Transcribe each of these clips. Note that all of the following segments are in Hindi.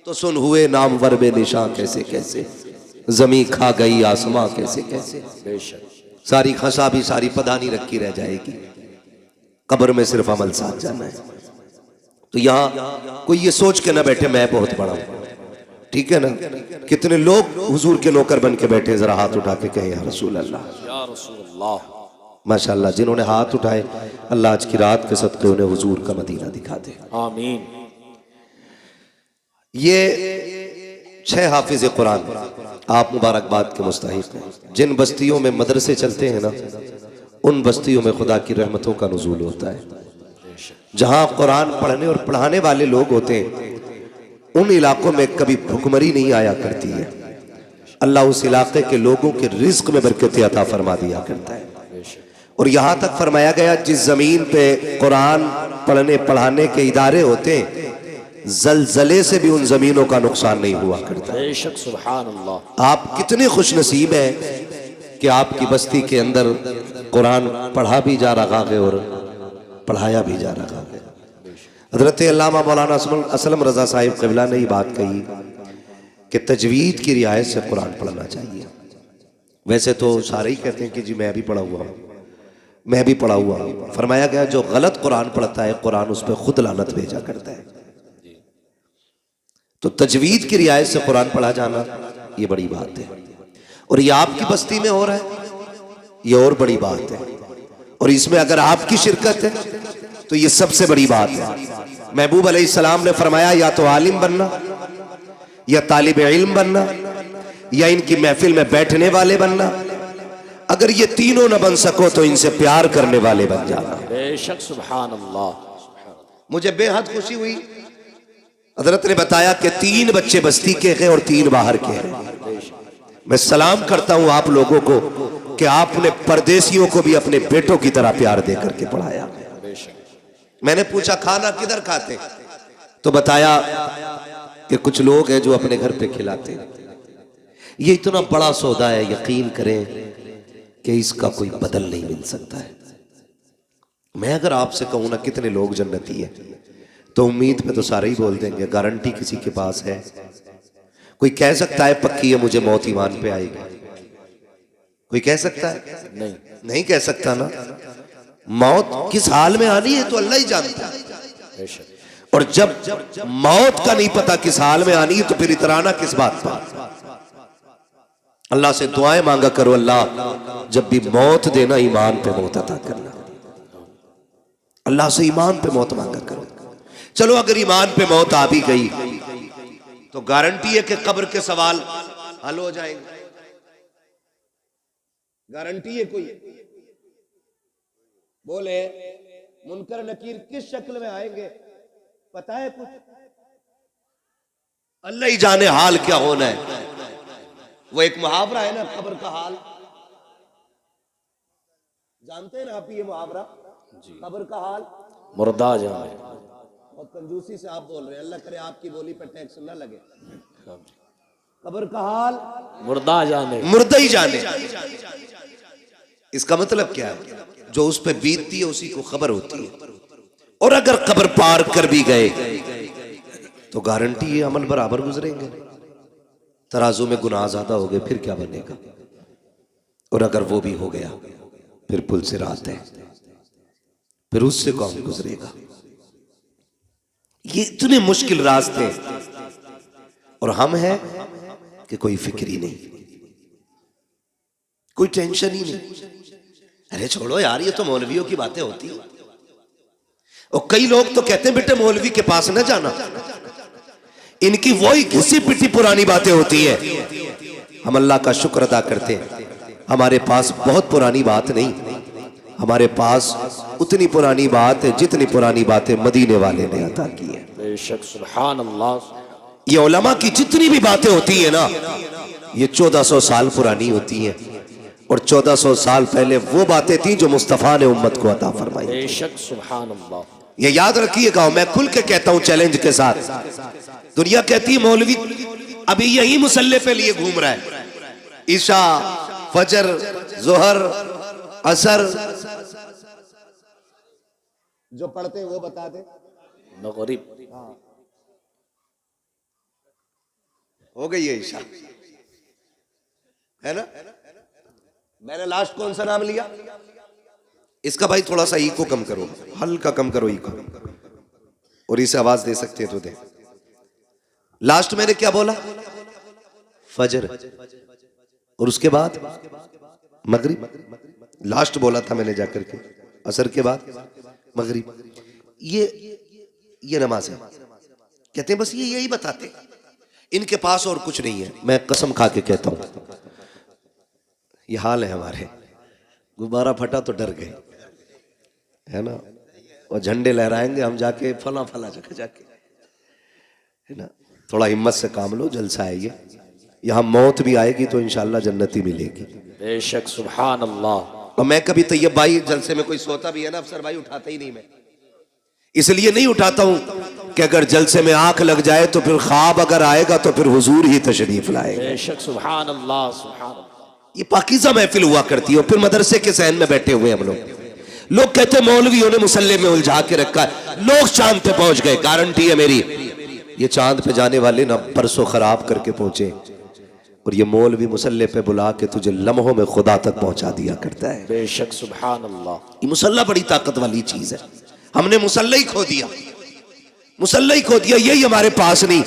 तो सुन हुए नामवर बेनिशां कैसे कैसे, जमी खा गई आसमां कैसे कैसे। बेशक सारी खसा भी सारी पदानी रखी रह जाएगी, कब्र में सिर्फ अमल साथ जाना है। तो यहाँ कोई ये सोच के ना बैठे मैं बहुत बड़ा हूं, ठीक है ना। कितने लोग हुजूर के नौकर बन के बैठे, जरा हाथ उठा के कहें या रसूल अल्लाह, या रसूल अल्लाह। माशाअल्लाह, जिन्होंने हाथ उठाए अल्लाह आज की रात के सदक़े उन्हें हुजूर का मदीना दिखा दे, आमीन। ये 6 हाफिज कुरान आप मुबारकबाद के मुस्तहिक हैं। जिन बस्तियों में मदरसे चलते हैं ना, उन बस्तियों में खुदा की रहमतों का नुज़ूल होता है। जहां कुरान पढ़ने और पढ़ाने वाले लोग होते हैं, उन इलाकों में कभी भुखमरी नहीं आया करती है। अल्लाह उस इलाके के लोगों के रिज्क में बरकत अता फरमा दिया करता है। और यहाँ तक फरमाया गया, जिस जमीन पे कुरान पढ़ने पढ़ाने के इदारे होते हैं, जलजले से भी उन जमीनों का नुकसान नहीं हुआ करता। बेशक सुभान अल्लाह। आप कितने खुश नसीब हैं कि आपकी बस्ती के अंदर कुरान पढ़ा भी जा रहा है और पढ़ाया भी जा रहा है। हजरत अल्लामा मौलाना असलम रजा साहिब क़िबला ने ये बात कही कि तजवीद की रियायत से कुरान पढ़ना चाहिए। वैसे तो सारे ही कहते हैं कि जी मैं भी पढ़ा हुआ हूँ, मैं भी पढ़ा हुआ हूँ। फरमाया गया जो गलत कुरान पढ़ता है, कुरान उस पर खुद लानत भेजा करता है। तो तजवीद की रियायत से कुरान पढ़ा जाना ये बड़ी बात है, और ये आपकी बस्ती में हो रहा है, ये और बड़ी बात है। और इसमें अगर आपकी शिरकत है तो ये सबसे बड़ी बात है। महबूब अलैहिस्सलाम ने फरमाया, या तो आलिम बनना, या तालिब इल्म बनना, या इनकी महफिल में बैठने वाले बनना। अगर ये तीनों न बन सको तो इनसे प्यार करने वाले बन जाना। बेशक सुभान अल्लाह। मुझे बेहद खुशी हुई, हजरत ने बताया कि 3 बच्चे बस्ती के हैं और 3 बाहर के हैं। मैं सलाम करता हूं आप लोगों को कि आपने परदेशियों को भी अपने बेटों की तरह प्यार दे करके पढ़ाया। मैंने पूछा खाना किधर खाते, तो बताया कि कुछ लोग हैं जो अपने घर पे खिलाते हैं। ये इतना बड़ा सौदा है, यकीन करें कि इसका कोई बदल नहीं मिल सकता है। मैं अगर आपसे कहूं ना कितने लोग जन्नती है, तो उम्मीद पे तो सारे ही बोल देंगे, गारंटी किसी के पास है? कोई कह सकता है पक्की है मुझे मौत ईमान पे आएगी? कोई कह सकता है? नहीं, नहीं कह सकता ना। मौत किस हाल में आनी है तो अल्लाह ही जानता है। और जब मौत का नहीं पता किस हाल में आनी है, तो फिर इतराना किस बात पर? अल्लाह से दुआएं मांगा करो, अल्लाह जब भी मौत देना ईमान पे मौत अता करना। अल्लाह से ईमान पे मौत मांगा करो। चलो अगर ईमान पे मौत आ भी गई तो गारंटी है कि कब्र के सवाल हल हो जाएंगे। गारंटी है कोई? बोले मुनकर नकीर किस शक्ल में आएंगे, पता है कुछ? अल्लाह ही जाने हाल क्या होना है। वो एक मुहावरा है ना, कब्र का हाल जानते हैं ना आप? ये मुहावरा कब्र का हाल मुर्दा जाने। बहुत कंजूसी से आप बोल रहे हैं, अल्लाह करे आपकी बोली पर टैक्स ना लगे। कब्र का हाल मुर्दा जाने, मुर्दा ही जाने। इसका मतलब क्या है? जो उस पर बीतती है उसी को खबर होती है। और अगर कब्र पार कर भी गए तो गारंटी है अमल बराबर गुजरेंगे। तराजू में गुनाह ज्यादा हो गए फिर क्या बनेगा? और अगर वो भी हो गया फिर पुल से रात है, फिर उससे कौन गुजरेगा? ये इतने मुश्किल रास्ते, और हम हैं कि कोई फिक्र ही नहीं, कोई टेंशन ही नहीं। अरे छोड़ो यार, ये तो मौलवियों की बातें होती हैं। और कई लोग तो कहते हैं बेटे मौलवी के पास न जाना, इनकी वही घिसी पिटी पुरानी बातें होती है। हम अल्लाह का शुक्र अदा करते हैं, हमारे पास बहुत पुरानी बात नहीं, हमारे पास उतनी पुरानी बात है जितनी पुरानी बातें मदीने वाले ने अता की है। बेशक सुभान अल्लाह। ये उलमा की जितनी भी बातें होती है ना, ये 1400 साल पुरानी होती हैं, और 1400 साल पहले वो बातें थी जो मुस्तफा ने उम्मत को अता फरमाई। बेशक सुभान अल्लाह। ये याद रखिएगा, मैं खुल के कहता हूं चैलेंज के साथ। दुनिया कहती है मौलवी अभी यही मुसल्ले पे लिए घूम रहा है, ईशा फजर जोहर असर जो पढ़ते हैं वो बता दे। मगरिब हो गई है ईशा, है ना। मैंने लास्ट कौन सा नाम लिया? इसका भाई थोड़ा सा इको कम करो, हल्का कम करो इको, और इसे आवाज दे सकते हैं तो दे। लास्ट मैंने क्या बोला? फजर, और उसके बाद मगरिब। लास्ट बोला था मैंने जाकर के, असर के बाद मगरिब। ये नमाज है। कहते हैं बस ये यही बताते, इनके पास और कुछ नहीं है। मैं कसम खा के कहता हूं, ये हाल है हमारे। गुब्बारा फटा तो डर गए, है ना, और झंडे लहराएंगे हम जाके फला फला जगह जाके, है ना। थोड़ा हिम्मत से काम लो, जलसा है ये। यहाँ मौत भी आएगी तो इंशाल्लाह जन्नती मिलेगी बेशक, सुभान अल्लाह। और मैं कभी तैयब भाई जलसे में कोई सोता भी है ना अफसर भाई, उठाता ही नहीं मैं। इसलिए नहीं उठाता हूं कि अगर जलसे में आंख लग जाए तो फिर ख्वाब अगर आएगा तो फिर हुजूर ही तशरीफ लाएगा। बेशक, सुभान अल्लाह, सुभान अल्लाह। ये पाकीज़ा महफिल हुआ करती है। और फिर मदरसे के सहन में बैठे हुए हम लोग कहते मौलवियों ने मुसल्ले में उलझा के रखा है, लोग चांद पे पहुंच गए। गारंटी है मेरी, ये चांद पे जाने वाले ना परसों खराब करके पहुंचे, और ये मौलवी मुसल्ले पे बुला के तुझे लम्हों में खुदा तक पहुंचा दिया करता है। बेशक, सुभान अल्लाह। ये मुसल्ला बड़ी ताकत वाली चीज है। हमने मुसल्ला ही खो दिया, मुसल्ला ही खो दिया, यही हमारे पास नहीं।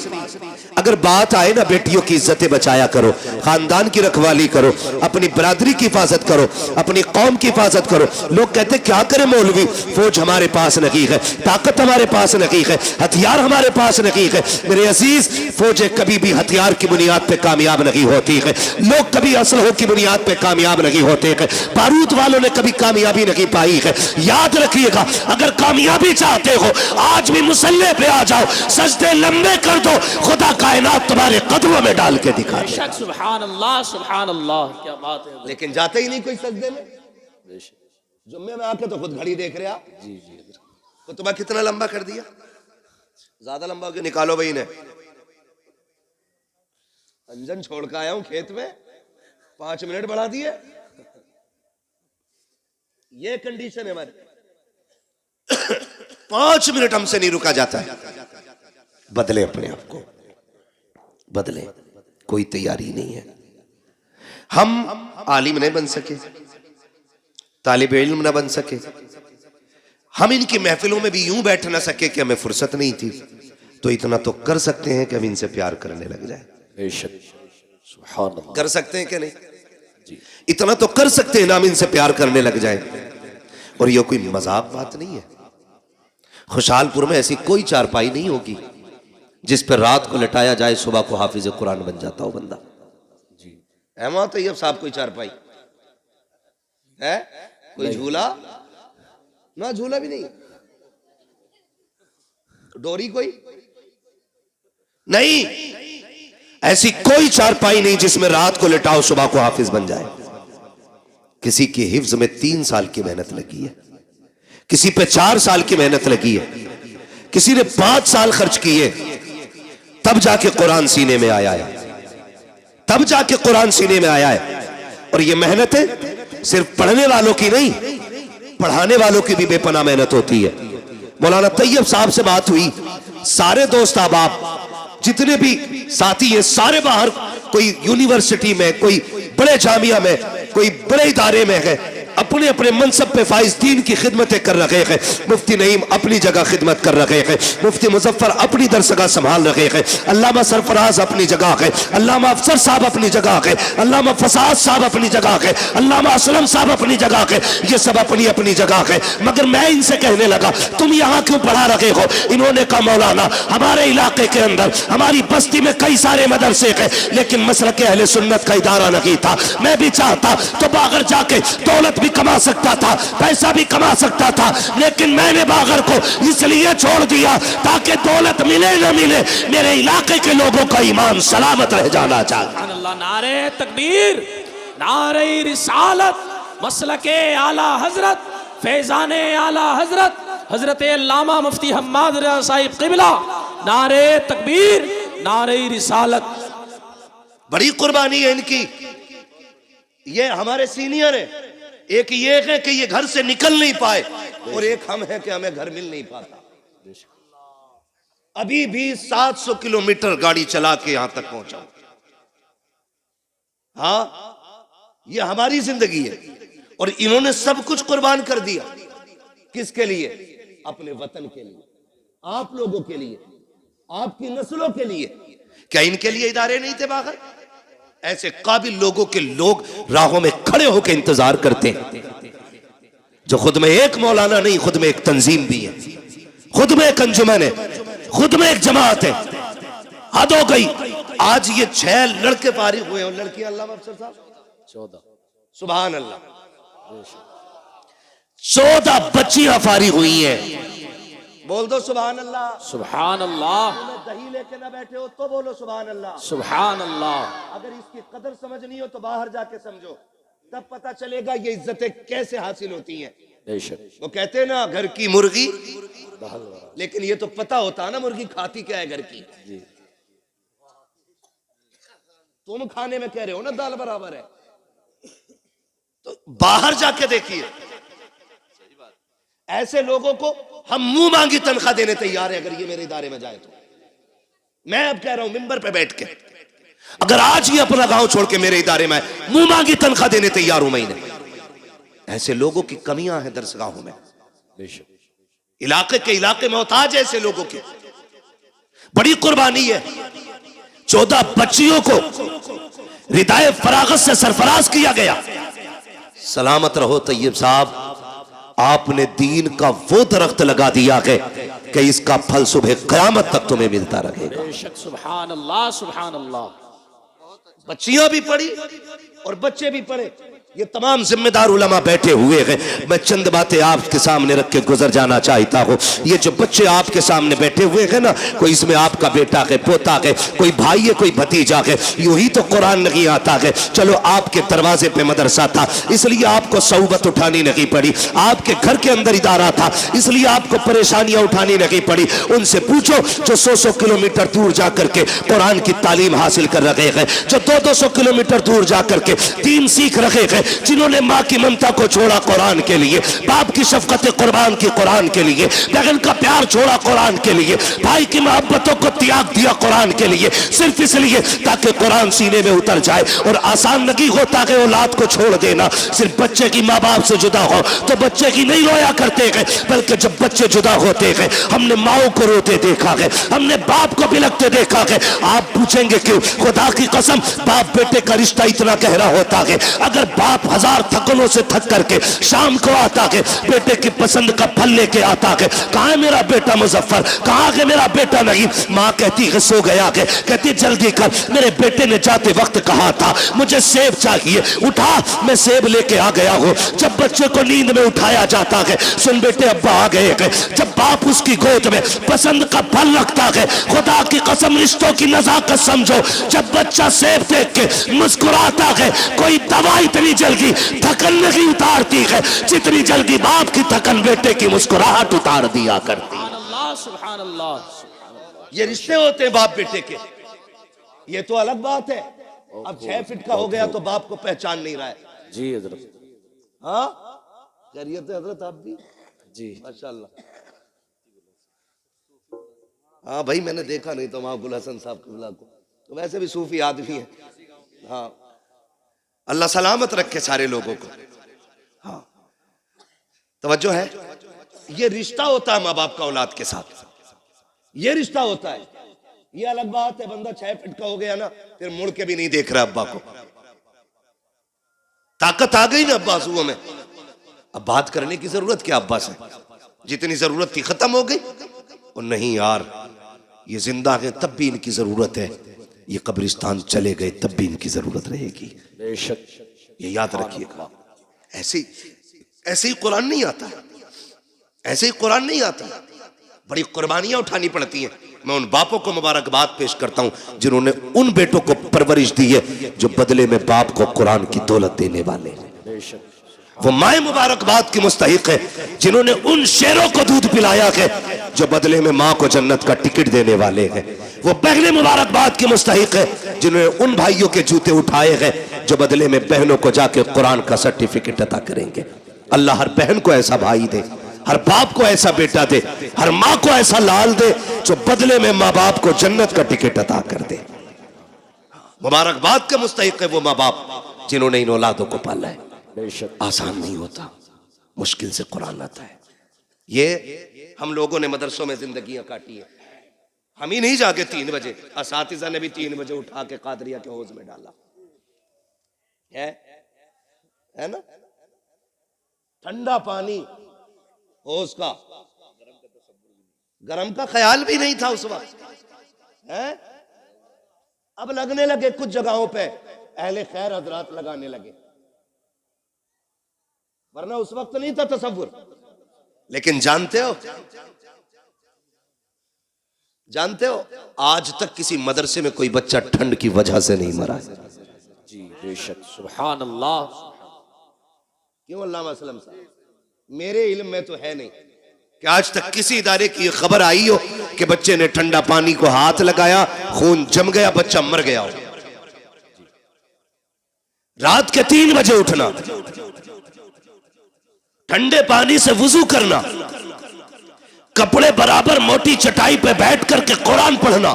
अगर बात आए ना, बेटियों की इज्जतें बचाया करो, खानदान की रखवाली करो, अपनी बरादरी की हिफाजत करो, अपनी कौम की हिफाजत करो। लोग कहते क्या करें मौलवी, फौज हमारे पास नहीं है, ताकत हमारे पास नहीं है, हथियार हमारे पास नहीं है। मेरे अजीज, फौजें कभी भी हथियार की बुनियाद पे कामयाब नहीं होती है, लोग कभी असलहों की बुनियाद पे कामयाब नहीं होते हैं, बारूद वालों ने कभी कामयाबी नहीं पाई है। याद रखिएगा, अगर कामयाबी चाहते हो आज भी मुसल्ले पे आ जाओ, सजदे लंबे कर दो, खुदा कायनात तुम्हारे कदमों में डाल के दिखा दे। सुभान अल्लाह, सुभान अल्लाह, क्या बात है। लेकिन जाते ही नहीं कोई सजदे में। जुम्मे में आके तो खुद घड़ी देख रहे आप। जी जी, तो तुम्हें कितना लंबा कर दिया? ज्यादा लंबा होके निकालो भाई ने। अंजन छोड़ के आया हूं खेत में, 5 मिनट बढ़ा दिए। ये कंडीशन है हमारी। 5 मिनट हमसे नहीं रुका जाता है। बदले अपने आप को, बदले। कोई तैयारी नहीं है। हम आलिम नहीं बन सके, तालिबे इल्म न बन सके, हम इनकी महफिलों में भी यूं बैठ ना सके कि हमें फुर्सत नहीं थी, तो इतना तो कर सकते हैं कि हम इनसे प्यार करने लग जाए। बेशक, सुभान अल्लाह। कर सकते हैं कि नहीं? इतना तो कर सकते हैं ना, हम इनसे प्यार करने लग जाए। और ये कोई मजाक बात नहीं है। खुशहालपुर में ऐसी कोई चारपाई नहीं होगी जिस पर रात को लटाया जाए, सुबह को हाफिज कुरान बन जाता हो बंदा। जी, अहमद तैयब साहब कोई चारपाई है? कोई झूला ना, झूला भी नहीं, डोरी कोई नहीं, ऐसी कोई चारपाई नहीं जिसमें रात को लिटाओ सुबह को हाफिज बन जाए। किसी की हिफ्ज में 3 साल की मेहनत लगी है, किसी पे 4 साल की मेहनत लगी है, किसी ने 5 साल खर्च किए, तब जाके कुरान सीने में आया है, तब जाके कुरान सीने में आया है। और ये मेहनत सिर्फ पढ़ने वालों की नहीं, पढ़ाने वालों की भी बेपनाह मेहनत होती है। मौलाना तैयब साहब से बात हुई, सारे दोस्त अहबाब जितने भी साथी हैं सारे बाहर, कोई यूनिवर्सिटी में, कोई बड़े जामिया में, कोई बड़े इदारे में है, अपने अपने मनसब पे फाइज दीन की खिदमतें कर रहे हैं। मुफ्ती नईम अपनी जगह खिदमत कर रहे हैं, मुफ्ती मुजफ्फर अपनी दरसगाह संभाल रहे हैं, अल्लामा सरफराज अपनी जगह है, अल्लामा अफसर साहब अपनी जगह है, अल्लामा फसाद साहब अपनी जगह है, अल्लामा असलम साहब अपनी जगह है, ये सब अपनी अपनी जगह है। मगर मैं इनसे कहने लगा, तुम यहाँ क्यों पढ़ा रहे हो? इन्होंने कहा, मौलाना हमारे इलाके के अंदर हमारी बस्ती में कई सारे मदरसे हैं, लेकिन मसलक अहले सुन्नत का इदारा नहीं था। मैं भी चाहता तो बागर जाके दौलत कमा सकता था, पैसा भी कमा सकता था, लेकिन मैंने बागर को इसलिए छोड़ दिया ताकि दौलत मिले न मिले, मेरे इलाके के लोगों का ईमान सलामत रह जाना चाहिए। नारे तकबीर, नारे रिसालत, मसलके आला हजरत, फैजाने आला हजरत, हजरत अल्लामा मुफ्ती हम्माद रज़ा साहिब क़िबला, नारे तकबीर, नारे रिसालत। बड़ी कुर्बानी है इनकी। ये हमारे सीनियर है, एक ये है कि ये घर से निकल नहीं पाए, और एक हम है कि हमें घर मिल नहीं पाता। अभी भी 700 किलोमीटर गाड़ी चला के यहां तक पहुंचा। हाँ, ये हमारी जिंदगी है और इन्होंने सब कुछ कुर्बान कर दिया। किसके लिए? अपने वतन के लिए, आप लोगों के लिए, आपकी नस्लों के लिए। क्या इनके लिए इदारे नहीं थे बाहर? ऐसे काबिल लोगों के लोग राहों में खड़े होकर इंतजार करते हैं, जो खुद में एक मौलाना नहीं, खुद में एक तंजीम भी है, खुद में एक अंजुमन है, खुद में एक जमात है। हद हो गई। आज ये 6 लड़के फारिग हुए और लड़कियां, अल्लाह अफसर साहब 14, सुभान अल्लाह, 14 बच्चियां फारिग हुई हैं। बोल दो सुभान अल्लाह। सुभान अल्लाह। दही लेके ना बैठे हो तो बोलो सुभान अल्लाह। सुभान अल्लाह। अगर इसकी कदर समझनी हो तो बाहर जाके समझो, तब पता चलेगा ये इज्जतें कैसे हासिल होती हैं। बेशक। वो कहते हैं ना, घर की मुर्गी, लेकिन ये तो पता होता ना मुर्गी खाती क्या है घर की। तुम खाने में कह रहे हो ना दाल बराबर है, तो बाहर जाके देखिए। ऐसे लोगों को हम मुंह मांगी तनख्वाह देने तैयार है, अगर ये मेरे इदारे में जाए तो। मैं अब कह रहा हूं मिंबर पे बैठ के, अगर आज ये अपना गांव छोड़ के मेरे इदारे में मुंह मांगी तनख्वाह देने तैयार हूं मैं। ऐसे लोगों की कमियां हैं दरसगाहों में। इलाके के इलाके मोहताज है ऐसे लोगों के। बड़ी कुर्बानी है। 14 बच्चियों को रिदाए फरागत से सरफराज किया गया। सलामत रहो तैयब साहब, आपने दीन का वो दरख्त लगा दिया है कि इसका फल सुबह क़यामत तक तुम्हें मिलता रहेगा। बेशक। सुभान अल्लाह, सुभान अल्लाह। बच्चियां भी पढ़ी और बच्चे भी पढ़े। ये तमाम जिम्मेदार उलमा बैठे हुए हैं। मैं चंद बातें आपके सामने रख के गुजर जाना चाहता हूँ। ये जो बच्चे आपके सामने बैठे हुए हैं ना, कोई इसमें आपका बेटा है, पोता है, कोई भाई है, कोई भतीजा है। यूं ही तो कुरान नहीं आता है। चलो आपके दरवाजे पे मदरसा था इसलिए आपको सौबत उठानी नहीं पड़ी, आपके घर के अंदर इदारा था इसलिए आपको परेशानियां उठानी नहीं पड़ी। उनसे पूछो जो 100 किलोमीटर दूर जाकर के कुरान की तालीम हासिल कर रहे हैं, जो 200 किलोमीटर दूर जाकर के दीन सीख रहे हैं, जिन्होंने माँ की ममता को छोड़ा कुरान के लिए, बाप की शफकत कुर्बान की कुरान के लिए, बहन का प्यार छोड़ा कुरान के लिए, भाई की मोहब्बतों को त्याग दिया कुरान के लिए, सिर्फ इसलिए ताकि कुरान सीने में उतर जाए। और आसान नहीं होता है औलाद को छोड़ देना। सिर्फ बच्चे की माँ बाप से जुदा हो तो बच्चे की नहीं रोया करते हैं, बल्कि जब बच्चे जुदा होते हैं, हमने माओ को रोते देखा है, हमने बाप को बिलखते देखा है। आप पूछेंगे क्यों? खुदा की कसम, बाप बेटे का रिश्ता इतना गहरा होता है। अगर बाप 1000 थकनों से थक करके शाम को आता है, बेटे की पसंद का फल लेके आता है। कहाँ है मेरा बेटा मुजफ्फर? कहाँ है मेरा बेटा? नहीं। माँ कहती है सो गया है। कहती जल्दी कर, मेरे बेटे ने जाते वक्त कहा था मुझे सेब चाहिए, उठा, मैं सेब लेके आ गया हूँ। जब बच्चे को नींद में उठाया जाता है, सुन बेटे अब्बा आ गए हैं। जब बाप उसकी गोद में पसंद का फल रखता है, खुदा की कसम रिश्तों की नजाकत समझो। जब बच्चा सेब देख के मुस्कुराता है, कोई दवा इतनी जल्दी थकन नहीं उतारती है जितनी जल्दी बाप की थकन बेटे की मुस्कुराहट उतार दिया करती है। सुभान अल्लाह। ये रिश्ते होते हैं बाप बेटे के। ये तो अलग बात है। अब 6 फीट का हो गया तो बाप को पहचान नहीं रहा है। जी हजरत। हाँ, खैरियत है हजरत? आप भी जी माशाल्लाह। हाँ भाई, मैंने देखा नहीं तो वहां गुल हसन साहब किबला को, तो वैसे भी सूफी आदमी है। हाँ, अल्लाह सलामत रखे सारे लोगों को। हाँ, तवज्जो है। ये रिश्ता होता है माँ बाप का औलाद के साथ, ये रिश्ता होता है। ये अलग बात है बंदा 6 फीट का हो गया ना, फिर मुड़ के भी नहीं देख रहा अब्बा को। ताकत आ गई ना अब्बा आंसुओं में, अब बात करने की जरूरत क्या अब्बा से? जितनी जरूरत थी खत्म हो गई। और नहीं यार, ये जिंदा है तब भी इनकी जरूरत है, ये कब्रिस्तान चले गए तब भी इनकी जरूरत रहेगी। बेशक, ये याद रखिएगा। ऐसे ही कुरान नहीं आता, ऐसे ही कुरान नहीं आता। बड़ी कुर्बानियां उठानी पड़ती हैं। मैं उन बापों को मुबारकबाद पेश करता हूं जिन्होंने उन बेटों को परवरिश दी है जो बदले में बाप को कुरान की दौलत देने वाले हैं। वो माए मुबारकबाद की मुस्तहिक है जिन्होंने उन शेरों को दूध पिलाया है जो बदले में माँ को जन्नत का टिकट देने वाले हैं। वो बहनें मुबारकबाद की मुस्तहिक है जिन्होंने उन भाइयों के जूते उठाए हैं जो बदले में बहनों को जाके कुरान का सर्टिफिकेट अता करेंगे। अल्लाह हर बहन को ऐसा भाई दे, हर बाप को ऐसा बेटा दे, हर माँ को ऐसा लाल दे जो बदले में माँ बाप को जन्नत का टिकट अता कर दे। मुबारकबाद के मुस्तहिक है वो माँ बाप जिन्होंने इन औलादों को पाला है। बेशक आसान नहीं होता, मुश्किल से कुरान आता है। ये हम लोगों ने मदरसों में जिंदगियां काटी है। हम ही नहीं जाके 3 बजे, असातिज़ा ने भी 3 बजे उठा के कादरिया के हौज में डाला है ना। ठंडा पानी हौज का, गरम का ख्याल भी नहीं था उस वक्त है। अब लगने लगे कुछ जगहों पे, अहले खैर हजरात लगाने लगे, वरना उस वक्त नहीं था तसव्वुर। लेकिन जानते हो आज तक किसी मदरसे में कोई बच्चा ठंड की वजह से नहीं मरा है। जी बेशक, सुभान अल्लाह। क्यों अल्लामा असलम साहब, मेरे इल्म में तो है नहीं कि आज तक किसी इदारे की खबर आई हो कि बच्चे ने ठंडा पानी को हाथ लगाया, खून जम गया, बच्चा मर गया हो। रात के 3 बजे उठना, ठंडे पानी से वुजू करना, कपड़े बराबर मोटी चटाई पे बैठ करके कुरान पढ़ना,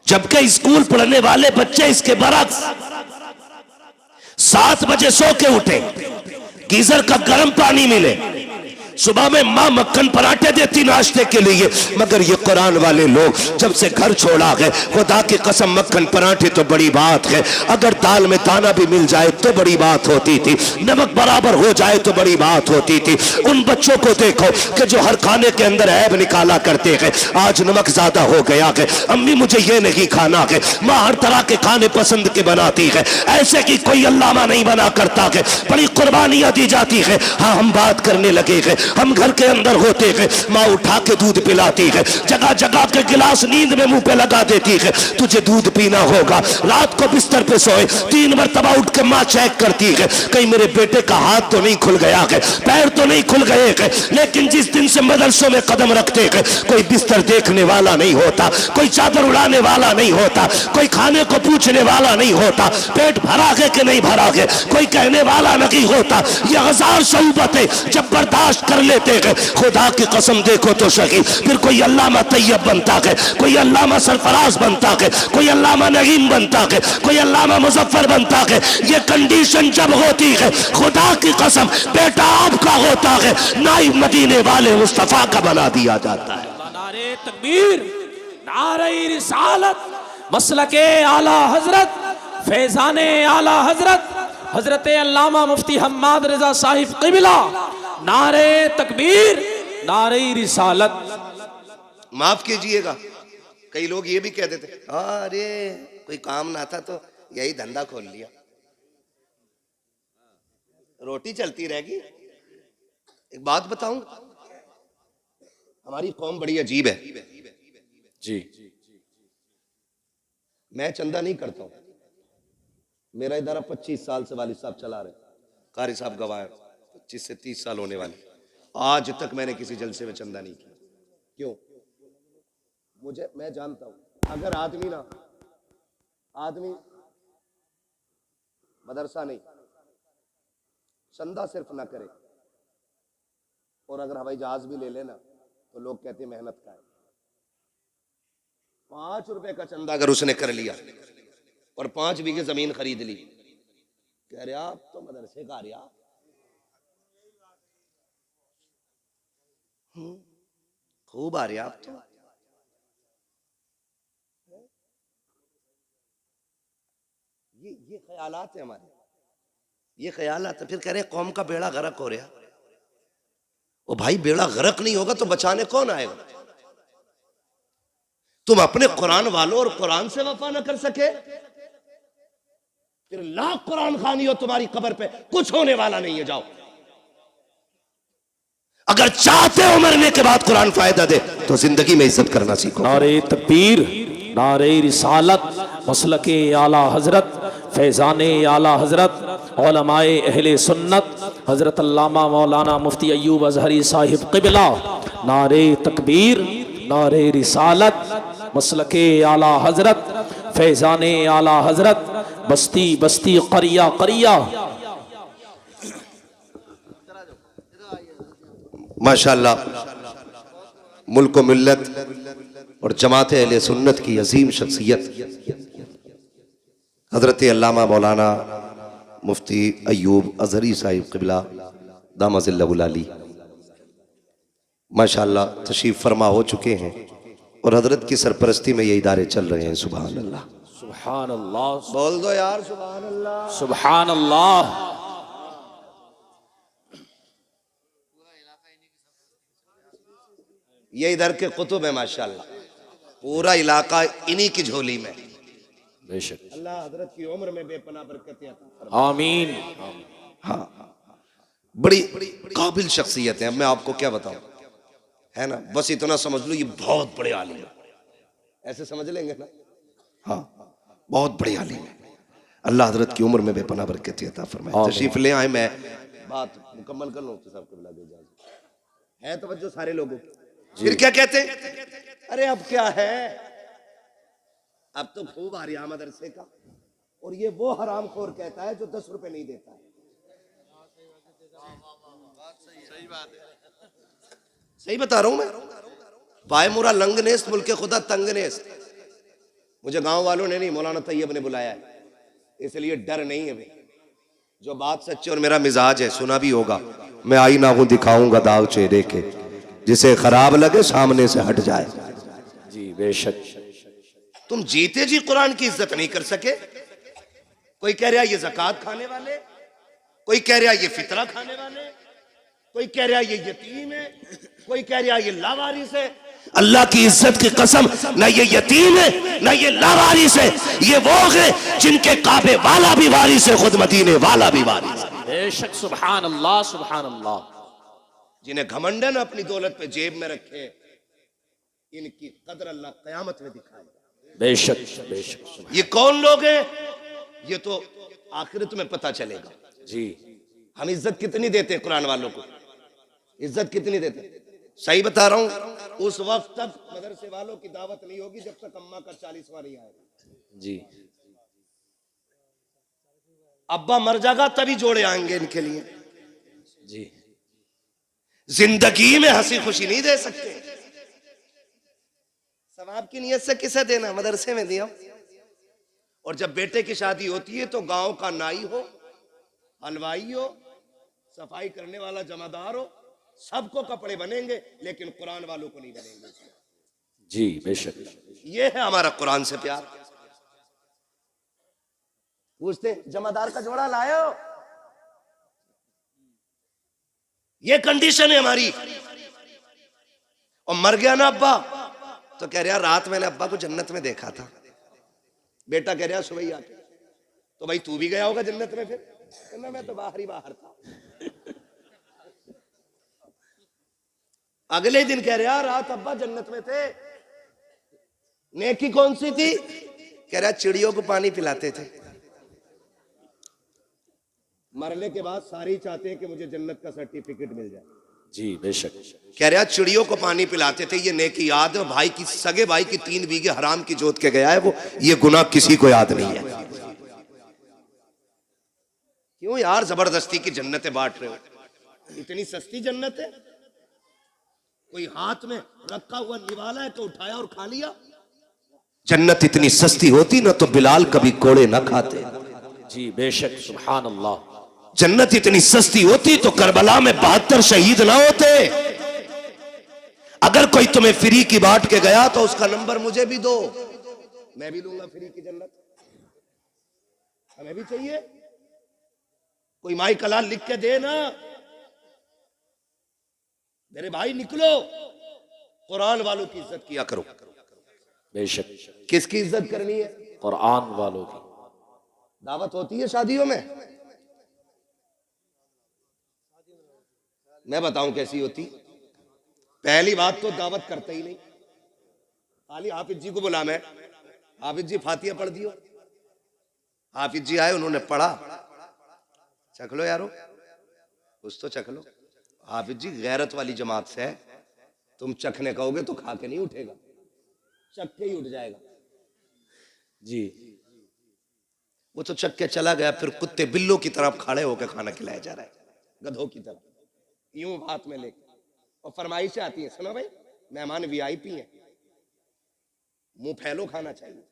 जबकि स्कूल पढ़ने वाले बच्चे इसके बरक्स 7 बजे सो के उठे, गीजर का गर्म पानी मिले, सुबह में माँ मक्खन पराठे देती नाश्ते के लिए, मगर ये कुरान वाले लोग जब से घर छोड़ा गए, खुदा की कसम मक्खन पराठे तो बड़ी बात है, अगर दाल में दाना भी मिल जाए तो बड़ी बात होती थी, नमक बराबर हो जाए तो बड़ी बात होती थी। उन बच्चों को देखो कि जो हर खाने के अंदर ऐब निकाला करते हैं, आज नमक ज्यादा हो गया है, अम्मी मुझे ये नहीं खाना है, माँ हर तरह के खाने पसंद के बनाती है, ऐसे की कोई अल्लामा नहीं बना करता है, बड़ी कुर्बानियां दी जाती है। हाँ, हम बात करने लगे हैं, हम घर के अंदर होते हैं, माँ उठा के दूध पिलाती है, जगह जगह के गिलास नींद में मुंह पे लगा देती है, तुझे दूध पीना होगा। रात को बिस्तर पे सोए 3 मरतबा उठ के माँ चेक करती है, कहीं मेरे बेटे का हाथ तो नहीं खुल गया है, पैर तो नहीं खुल गए हैं। लेकिन जिस दिन से मदरसों में कदम रखते हैं, कोई बिस्तर देखने वाला नहीं होता, कोई चादर उड़ाने वाला नहीं होता, कोई खाने को पूछने वाला नहीं होता, पेट भरा है कि नहीं भरा है कोई कहने वाला नहीं होता। ये 1000 शऊबतें जब बर्दाश्त कर लेते हैं, खुदा की कसम देखो तो सही, फिर कोई अल्लामा तैयब बनता है, कोई अल्लामा सरफराज बनता है, कोई अल्लामा नईम बनता है, कोई अल्लामा मुजफ्फर बनता है। ये कंडीशन जब होती है, खुदा की कसम बेटा आपका होता है, नाइब मदीने वाले मुस्तफा का बना दिया जाता है। नारे तकबीर, नारे रिसालत, मसलके आला हजरत, फैजाने आला हजरत, हजरत अल्लामा मुफ्ती हम्माद रजा साहिब क़िबला, नारे तकबीर, नारे रिसालत। माफ कीजिएगा, कई लोग ये भी कह देते, अरे कोई काम ना था तो यही धंधा खोल लिया, रोटी चलती रहेगी। एक बात बताऊं, हमारी कौम बड़ी अजीब है जी। मैं चंदा नहीं करता हूं, मेरा इदारा 25 साल से वालिद साहब चला रहे, कारी साहब गवाह, 25 से 30 साल होने वाले, आज तक मैंने किसी जलसे में चंदा नहीं किया। क्यों? मैं जानता हूं अगर आदमी मदरसा नहीं, चंदा सिर्फ ना करे और अगर हवाई जहाज भी ले लेना तो लोग कहते हैं मेहनत का है। 5 रुपए का चंदा अगर उसने कर लिया और 5 बीघे जमीन खरीद ली, कह रहे आप तो मदरसे का रहा, खूब आ रहे आप तो। ये ख्यालात है हमारे, ये ख्यालात है। फिर कह रहे कौम का बेड़ा गर्क हो रहा। ओ भाई, बेड़ा गर्क नहीं होगा तो बचाने कौन आएगा? तुम अपने कुरान वालों और कुरान से वफा न कर सके, फिर लाख कुरान खानी हो तुम्हारी कब्र पे कुछ होने वाला नहीं है। जाओ, अगर चाहते हो मरने के बाद कुरान फायदा दे तो जिंदगी में इज्जत करना सीखो। नारे तकबीर, नारे रिसालत, मसलके आला हजरत, फैजाने आला हजरत, उलमाए अहले सुन्नत, हजरत अल्लामा मौलाना मुफ्ती अय्यूब अजहरी साहिब क़िबला, नारे तकबीर, नारे रिसालत, मसलके आला हजरत, फैजाने आला हजरत, बस्ती बस्ती करिया करिया। माशाअल्लाह, मुल्क मिल्लत और जमात अहले सुन्नत की अजीम शख्सियत हजरत अल्लामा मौलाना मुफ्ती अयूब अजहरी साहिब क़िबला दामज़िल्लहुल अली माशाअल्लाह तशरीफ़ फरमा हो चुके हैं और हजरत की सरपरस्ती में ये इदारे चल रहे हैं। सुभान अल्लाह, सुभान अल्लाह, बोल दो यार सुभान अल्लाह। सुभान अल्लाह। ये इधर के कुतुब है माशाअल्लाह, पूरा इलाका इन्हीं की झोली में। बेशक, अल्लाह हजरत की उम्र में बेपनाह बरकत अता फरमाए। आमीन। हाँ, बड़ी काबिल शख्सियत है। अब मैं आपको क्या बताऊं, है ना, बस इतना समझ लो ये बहुत बड़े आलिम है, ऐसे समझ लेंगे ना। हाँ, बहुत बड़े आलिम है। अल्लाह हजरत की उम्र में बेपनाह बरकत अता फरमाए। तशरीफ ले आए, मैं बात मुकम्मल कर लूं। है तवज्जो सारे लोगों की। फिर क्या कहते हैं, अरे अब क्या है, अब तो खूब आ रहा मदरसे का, और ये वो हरामखोर कहता है जो 10 रुपए नहीं देता है। सही बता रहा हूं मैं। पाए मुरा लंग नेस्त मुल्के खुदा तंग नेस्त। मुझे गांव वालों ने नहीं, मौलाना तैयब ने बुलाया है, इसलिए डर नहीं है भाई। जो बात सच्ची और मेरा मिजाज है, सुना भी होगा। मैं आई ना हूं दिखाऊंगा दाग चेहरे के, जिसे खराब लगे सामने से हट जाए। जी बेशक। तुम जीते जी कुरान की इज्जत नहीं कर सके। कोई कह रहा ये ज़कात खाने वाले, कोई कह रहा ये फितरा खाने वाले, कोई कह रहा ये यतीम है, कोई कह रहा ये लावारिस है। अल्लाह की इज्जत की कसम, ना ये यतीम है ना ये लावारिस है। ये वो है जिनके काबे वाला भी वारिस है, खुद मदीने वाला भी वारिस है। बेशक, सुभान अल्लाह, सुभान अल्लाह। जिन्हें घमंडन अपनी दौलत पे जेब में रखे, इनकी कदर अल्लाह कयामत में दिखाएगा। बेशक, बेशक। ये कौन लोग हैं, ये तो आखिरत में पता चलेगा। जी, हम इज्जत कितनी देते हैं कुरान वालों को, इज्जत कितनी देते हैं। सही बता रहा हूं, उस वक्त तक मदरसे वालों की दावत नहीं होगी जब तक अम्मा का 40वां नहीं आएगा। जी, अब्बा मर जाएगा तभी जोड़े आएंगे इनके लिए। जी, जिंदगी में हंसी खुशी नहीं दे सकते। सवाब की नियत से किसे देना, मदरसे में दिया। और जब बेटे की शादी होती है तो गांव का नाई हो, हलवाई हो, सफाई करने वाला जमादार हो, सबको कपड़े बनेंगे, लेकिन कुरान वालों को नहीं बनेंगे। जी बेशक। ये है हमारा कुरान से प्यार। पूछते जमादार का जोड़ा लायो, ये कंडीशन है हमारी। और मर गया ना अब्बा तो कह रहा रात मैंने अब्बा को जन्नत में देखा था। बेटा कह रहा सुबह आके, तो भाई तू भी गया होगा जन्नत में। फिर कहना मैं तो बाहर ही बाहर था। अगले दिन कह रहा रात अब्बा जन्नत में थे। नेकी कौन सी थी? कह रहा चिड़ियों को पानी पिलाते थे। मरने के बाद सारे ही चाहते हैं कि मुझे जन्नत का सर्टिफिकेट मिल जाए। जी बेशक। कह रहा चिड़ियों को पानी पिलाते थे, ये नेकी याद है। भाई की सगे भाई की 3 बीघे हराम की जोत के गया है वो, ये गुनाह किसी को याद नहीं है। क्यों यार जबरदस्ती की जन्नतें बांट रहे हो? इतनी सस्ती जन्नत है? कोई हाथ में रखा हुआ निवाला है तो उठाया और खा लिया। जन्नत इतनी सस्ती होती ना तो बिलाल कभी कोड़े ना खाते। जी बेशक, सुभान अल्लाह। जन्नत इतनी सस्ती होती तो करबला में 72 शहीद ना होते। अगर कोई तुम्हें फ्री की बांट के गया तो उसका नंबर मुझे भी दो, मैं भी लूंगा फ्री की जन्नत। हमें भी चाहिए। कोई माई कलाल लिख के दे ना, मेरे भाई निकलो, कुरान वालों की इज्जत किया करो। बेशक। किसकी इज्जत करनी है? कुरान वालों की। दावत होती है शादियों में, मैं बताऊं कैसी होती। पहली बात तो दावत करते ही नहीं। खाली हाफिज जी को बुला, मैं हाफिज जी फातिहा पढ़ दियो। हाफिज जी आए, उन्होंने पढ़ा, चख लो यारो, कुछ तो चख लो। हाफिज जी गैरत वाली जमात से है, तुम चखने कहोगे तो खा के नहीं उठेगा, चख के ही उठ जाएगा। जी, वो तो चख के चला गया, फिर कुत्ते बिल्लों की तरफ खड़े होकर खाना खिलाया जा रहा है, गधों की तरफ, यूं हाथ में लेकर। और फरमाइशें आती हैं, सुनो भाई मेहमान वीआईपी हैं, मुंह फैलो खाना चाहिए।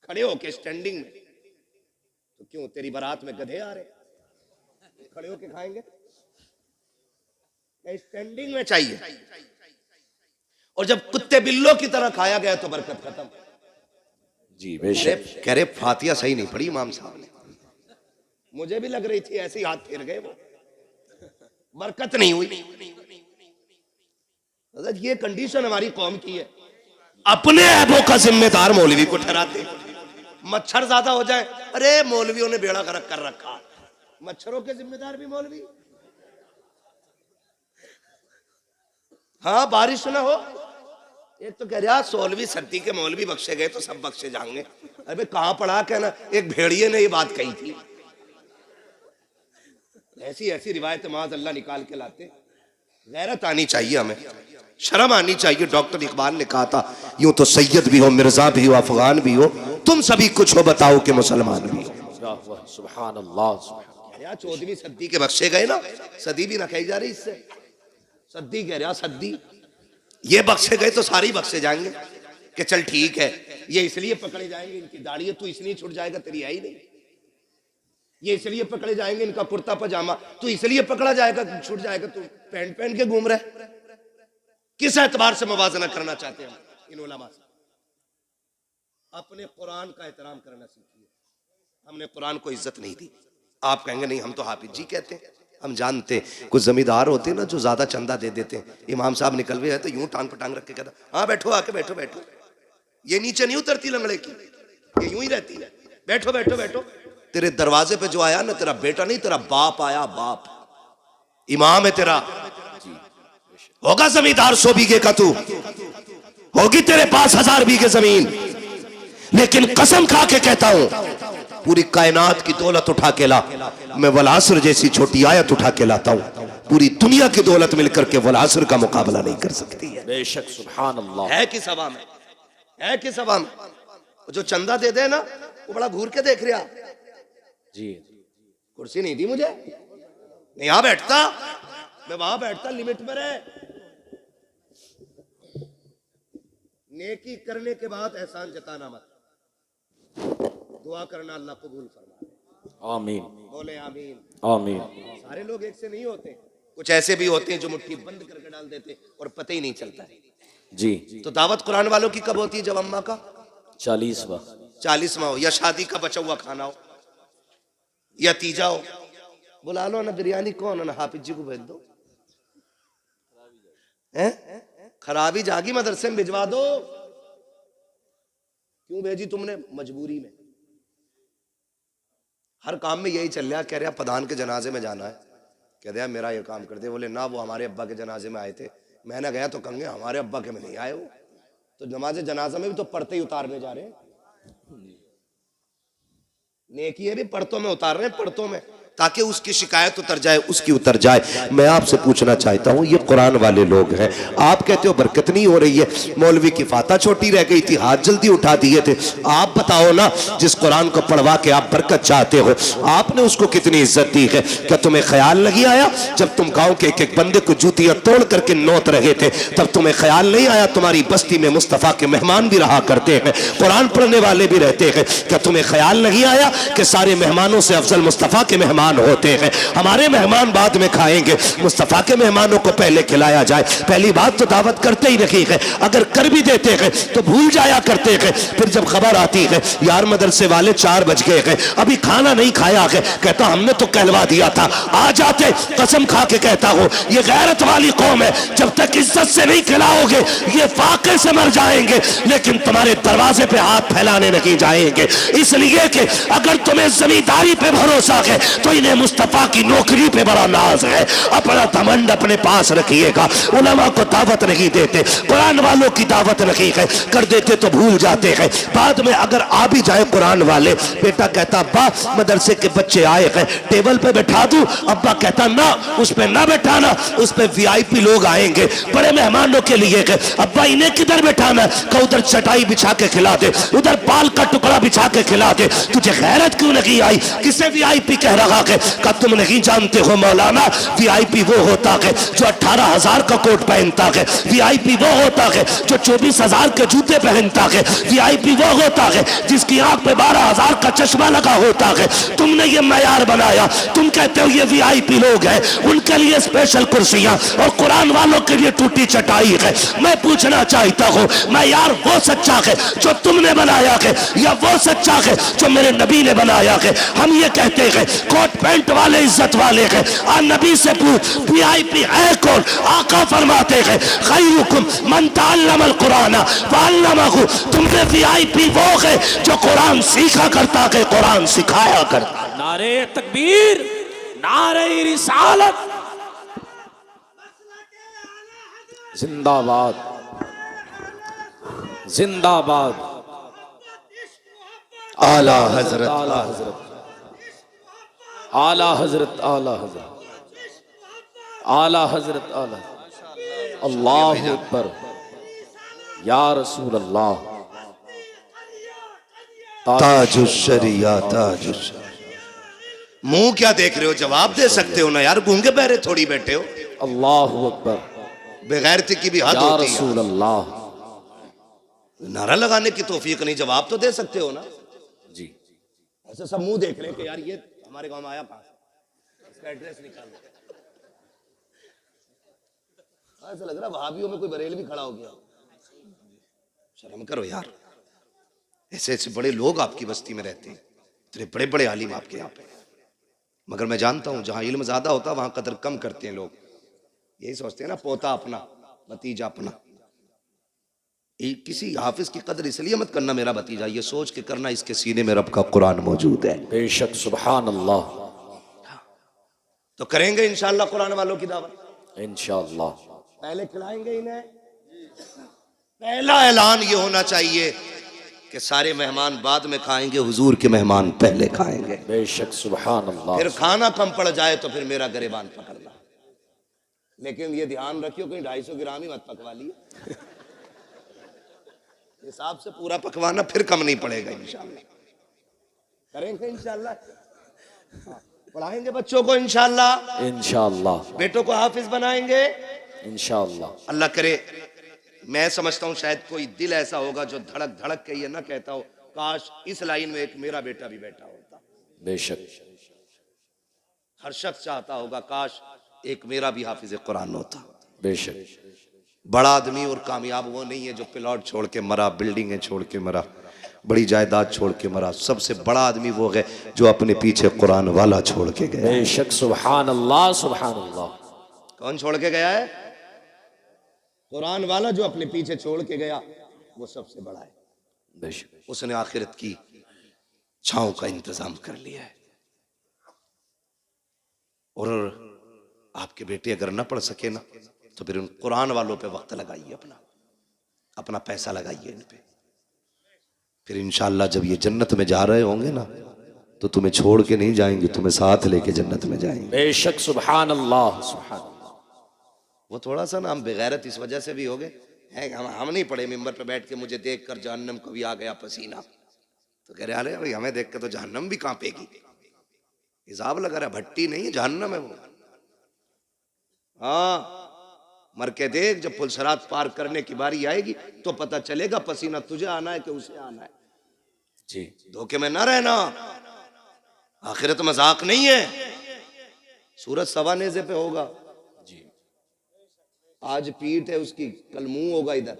खड़े होके स्टैंडिंग में, तो क्यों तेरी बारात में गधे आ रहे, खड़े होके खाएंगे? स्टैंडिंग में चाहिए। और जब कुत्ते बिल्लों की तरह खाया गया तो बरकत खत्म। जी बेशक। कह रहे फातिया सही नहीं पड़ी इमाम साहब ने। मुझे भी लग रही थी, ऐसे ही हाथ फेर गए वो, बरकत नहीं हुई। ये कंडीशन हमारी कौम की है, अपने ऐबों का जिम्मेदार मौलवी को ठहराते। मच्छर ज्यादा हो जाए, अरे मौलवियों ने बेड़ा गर्क कर रखा, मच्छरों के जिम्मेदार भी मौलवी। हाँ बारिश ना हो, एक तो कह रहा 16वीं सदी के मौलवी बख्शे गए तो सब बख्शे जाएंगे। अरे कहां पढ़ा, कहना एक भेड़िए ने ये बात कही थी। ऐसी ऐसी रिवायत माज़ अल्लाह निकाल के लाते। गैरत आनी चाहिए, हमें शर्म आनी चाहिए। डॉक्टर इकबाल ने कहा था, यूं तो सैयद भी हो, मिर्जा भी हो, अफगान भी हो, तुम सभी कुछ हो, बताओ कि मुसलमान भी हो। सुभान अल्लाह। 14वीं सदी के बख्शे गए ना, सदी भी ना कही जा रही इससे, सदी कह रहा, सदी। ये बख्शे गए तो सारे ही बख्शे जाएंगे कि चल ठीक है, ये इसलिए पकड़े जाएंगे, इनकी दाढ़ी है, तू इसलिए छुट जाएगा, तेरी है ही नहीं। ये इसलिए पकड़े जाएंगे, इनका कुर्ता पजामा, तू इसलिए पकड़ा जाएगा, छुट जाएगा, तू पैंट पहन के घूम रहा है। किस एतबार से मुवाजना करना चाहते हैं इन उलमा से? अपने कुरान का एहतराम करना सीखिए। हमने कुरान को इज्जत नहीं दी। आप कहेंगे नहीं, हम तो हाफिज जी कहते हैं, हम जानते। कुछ जमींदार होते हैं ना जो ज्यादा चंदा दे देते हैं, इमाम साहब निकल गए तो यूं टांग पटांग रख के कहता, हाँ बैठो, आके बैठो बैठो। ये नीचे नहीं उतरती लंगड़े की, ये यूं ही रहती है, बैठो बैठो बैठो। तेरे दरवाजे पे जो आया ना, तेरा बेटा नहीं, तेरा बाप आया, बाप इमाम है तेरा। होगा जमींदार 100 बीघे का, तू होगी तेरे पास 1000 बीघे जमीन, लेकिन कसम खा के कहता हूं, पूरी कायनात की दौलत उठा के ला, मैं वलासर जैसी छोटी आयत उठा के लाता हूं, पूरी दुनिया की दौलत मिलकर के वलासर का मुकाबला नहीं कर सकती है। बेशक सुभान अल्लाह। है कि सभा में, है कि सभा में जो चंदा दे दे ना, वो बड़ा घूर के देख रहा जी। कुर्सी नहीं दी मुझे, नहीं यहां बैठता, मैं वहां बैठता, लिमिट में रहे। नेकी करने के बाद एहसान जताना मत, दुआ करना अल्लाह कबूल फरमाए। आमीन, बोले आमीन, आमीन। सारे लोग एक से नहीं होते, कुछ ऐसे भी होते हैं जो मुट्ठी बंद करके डाल देते और पता ही नहीं चलता है। जी। तो दावत कुरान वालों की कब होती है? जब अम्मा का 40वां हो, या शादी का बचा हुआ खाना हो, या तीजा हो। बुला लो ना, बिरयानी कौन है ना, हाफिज जी को भेज दो। खराबी जागी, मदरसे में भिजवा दो। क्यों भेजी तुमने? मजबूरी में। हर काम में यही चल रहा। कह रहा प्रधान के जनाजे में जाना है, कह रहा मेरा ये काम कर दे। बोले ना, वो हमारे अब्बा के जनाजे में आए थे। मैंने गया तो कहेंगे हमारे अब्बा के में नहीं आए वो, तो नमाज जनाजा में भी तो पढ़ते ही उतारने जा रहे हैं। नेकी है भी पढ़तों में उतार रहे हैं, पढ़तों में, ताकि उसकी शिकायत उतर जाए, उसकी उतर जाए। मैं आपसे पूछना चाहता हूं, ये कुरान वाले लोग हैं, आप कहते हो बरकत नहीं हो रही है, मौलवी की फाता छोटी रह गई थी, हाथ जल्दी उठा दिए थे। आप बताओ ना, जिस कुरान को पढ़वा के आप बरकत चाहते हो, आपने उसको कितनी इज्जत दी है? क्या तुम्हें ख्याल नहीं आया जब तुम गांव के एक एक बंदे को जूतियां तोड़ करके नोत रहे थे, तब तुम्हें ख्याल नहीं आया तुम्हारी बस्ती में मुस्तफा के मेहमान भी रहा करते हैं, कुरान पढ़ने वाले भी रहते हैं? क्या तुम्हें ख्याल नहीं आया कि सारे मेहमानों से अफजल मुस्तफा के मेहमान होते हैं? हमारे मेहमान बाद में खाएंगे, मुस्तफा के मेहमानों को पहले खिलाया जाए। पहली बात तो दावत करते ही रखी है, अगर कर भी देते हैं तो भूल जाया करते हैं। फिर जब खबर आती है यार मदरसे वाले 4 बज गए हैं, अभी खाना नहीं खाया है, कहता हमने तो कहलवा दिया था, आ जाते। कसम खा के कहता हूं, ये गैरत वाली कौम है, जब तक इज्जत से नहीं खिलाओगे ये फाके से मर जाएंगे, लेकिन तुम्हारे दरवाजे पे हाथ फैलाने नहीं जाएंगे। इसलिए कि अगर तुम्हें जमींदारी पे भरोसा है तो इन्हें मुस्तफा की नौकरी पे बड़ा नाज है। अपना घमंड अपने पास रखिएगा। उलमा को दावत नहीं देते, कुरान वालों की दावत नहीं है, कर देते तो भूल जाते हैं। बाद में अगर आ भी जाए कुरान वाले, बेटा कहता अब्बा मदरसे के बच्चे आए हैं, टेबल पे बैठा दूं? अब्बा कहता ना, उस पे ना बैठाना, उस पे वीआईपी लोग आएंगे, बड़े मेहमानों के लिए है। अब्बा इन्हें किधर बैठाना? का उधर चटाई बिछा के खिला दे, उधर पाल का टुकड़ा बिछा के खिला दे। तुझे गैरत क्यों नहीं आई? किसे वीआईपी कह रहा है कि तुम नहीं जानते हो मौलाना, वीआईपी वो होता है जो 18,000 का कोट पहनता है, वीआईपी वो होता है जो 24,000 के जूते पहनता है, वीआईपी वो होता है जिसकी आंख पे 12,000 का चश्मा लगा होता है। तुमने ये मयार बनाया, तुम कहते हो ये वीआईपी लोग हैं, उनके लिए स्पेशल कुर्सियां और कुरान वालों के लिए टूटी चटाई है। मैं पूछना चाहता हूं, मयार वो सच्चा है जो तुमने बनाया है या वो सच्चा है जो मेरे नबी ने बनाया है? हम ये कहते हैं कोट पैंट वाले इज्जत वाले हैं, और नबी से पूछ वीआईपी है कौन? आका फरमाते हैं खैरुकुम मन तअल्लमल कुरान व अल्लमहु। तुमने वीआईपी वो है जो कुरान सीखा करता है, कुरान सिखाया करता है। नारे तकबीर, नारे रिसालत, जिंदाबाद जिंदाबाद। आला हजरत, आला हजरत, आला हजरत, आला हजरत, आला हजरत, आला। अल्लाह अकबर, या रसूल अल्लाह। ताजुश शरिया, ताजुश। मुंह क्या देख रहे हो? जवाब दे सकते हो ना यार, गूंगे बहरे थोड़ी बैठे हो। अल्लाह अकबर, बेगैरती की भी हद या होती है। रसूल अल्लाह। नारा लगाने की तौफीक नहीं, जवाब तो दे सकते हो ना जी। ऐसे सब मुंह देख रहे हैं कि यार ये हमारे गांव में आया कहां से, इसका एड्रेस निकालो। ऐसा लग रहा है वहाबियों में कोई बरेल भी खड़ा हो गया। शर्म करो यार, ऐसे ऐसे बड़े लोग आपकी बस्ती में रहते हैं, इतने बड़े बड़े आलिम आपके यहाँ पे, मगर मैं जानता हूं जहां इल्म ज्यादा होता है वहां कदर कम करते हैं लोग। यही सोचते हैं ना, पोता अपना भतीजा अपना। किसी हाफिज की कदर इसलिए मत करना मेरा भतीजा, ये सोच के करना इसके सीने में रब का कुरान मौजूद है। बेशक, सुभान अल्लाह। तो करेंगे इंशाअल्लाह कुरान वालों की दावत इंशाअल्लाह। पहले खिलाएंगे इन्हें। पहला ऐलान ये होना चाहिए कि सारे मेहमान बाद में खाएंगे, हुजूर के मेहमान पहले खाएंगे। बेशक, सुभान अल्लाह। फिर खाना कम पड़ जाए तो फिर मेरा गिरेबान पकड़ना, लेकिन ये ध्यान रखियो कहीं 250 ग्राम ही मत पकवा लिए। हिसाब से पूरा पकवाना, फिर कम नहीं पड़ेगा इंशाअल्लाह। करेंगे इंशाअल्लाह, पढ़ाएंगे बच्चों को इंशाअल्लाह, इंशाअल्लाह। बेटों को हाफिज बनाएंगे इंशाअल्लाह। अल्लाह करे। मैं समझता हूँ शायद कोई दिल ऐसा होगा जो धड़क धड़क के ये ना कहता हो काश इस लाइन में एक मेरा बेटा भी बैठा होता। बेशक, हर शख्स चाहता होगा काश एक मेरा भी हाफिज कुरान होता। बेशक। बड़ा आदमी और कामयाब वो नहीं है जो प्लॉट छोड़ के मरा, बिल्डिंगें छोड़ के मरा, बड़ी जायदाद छोड़ के मरा। सबसे बड़ा आदमी वो है जो अपने पीछे कुरान वाला छोड़ के गया। बेशक, सुभान अल्लाह, सुभान अल्लाह। कौन छोड़ के गया है? कुरान वाला जो अपने पीछे छोड़ के गया, वो सबसे बड़ा है। बेशक, उसने आखिरत की छांव का इंतजाम कर लिया है। और आपके बेटे अगर ना पढ़ सके ना, तो फिर उन कुरान वालों पे वक्त लगाइए, अपना पैसा लगाइए इन पे। फिर इंशाअल्लाह जब ये जन्नत में जा रहे होंगे ना, तो तुम्हें छोड़ के नहीं जाएंगे, तुम्हें साथ लेके जन्नत में जाएंगे। बेशक, सुभान अल्लाह, सुभान अल्लाह। वो थोड़ा सा ना हम बेगैरत इस वजह से भी हो गए हैं, हम नहीं पढ़े। मिंबर पे बैठ के मुझे देख कर जहन्नम को भी आ गया पसीना, तो कह रहे अरे भाई हमें देख के तो जहन्नम भी कांपेगी। हिसाब लगा रहा, भट्टी नहीं है, जहन्नम है वो। हाँ, मर के देख, जब पुलसरात पार करने की बारी आएगी तो पता चलेगा पसीना तुझे आना है कि उसे आना है। जी, धोखे में ना रहना, आखिरत मजाक नहीं है। सूरज सवा नेज़े पे होगा जी। आज पीठ है उसकी, कल मुंह होगा इधर।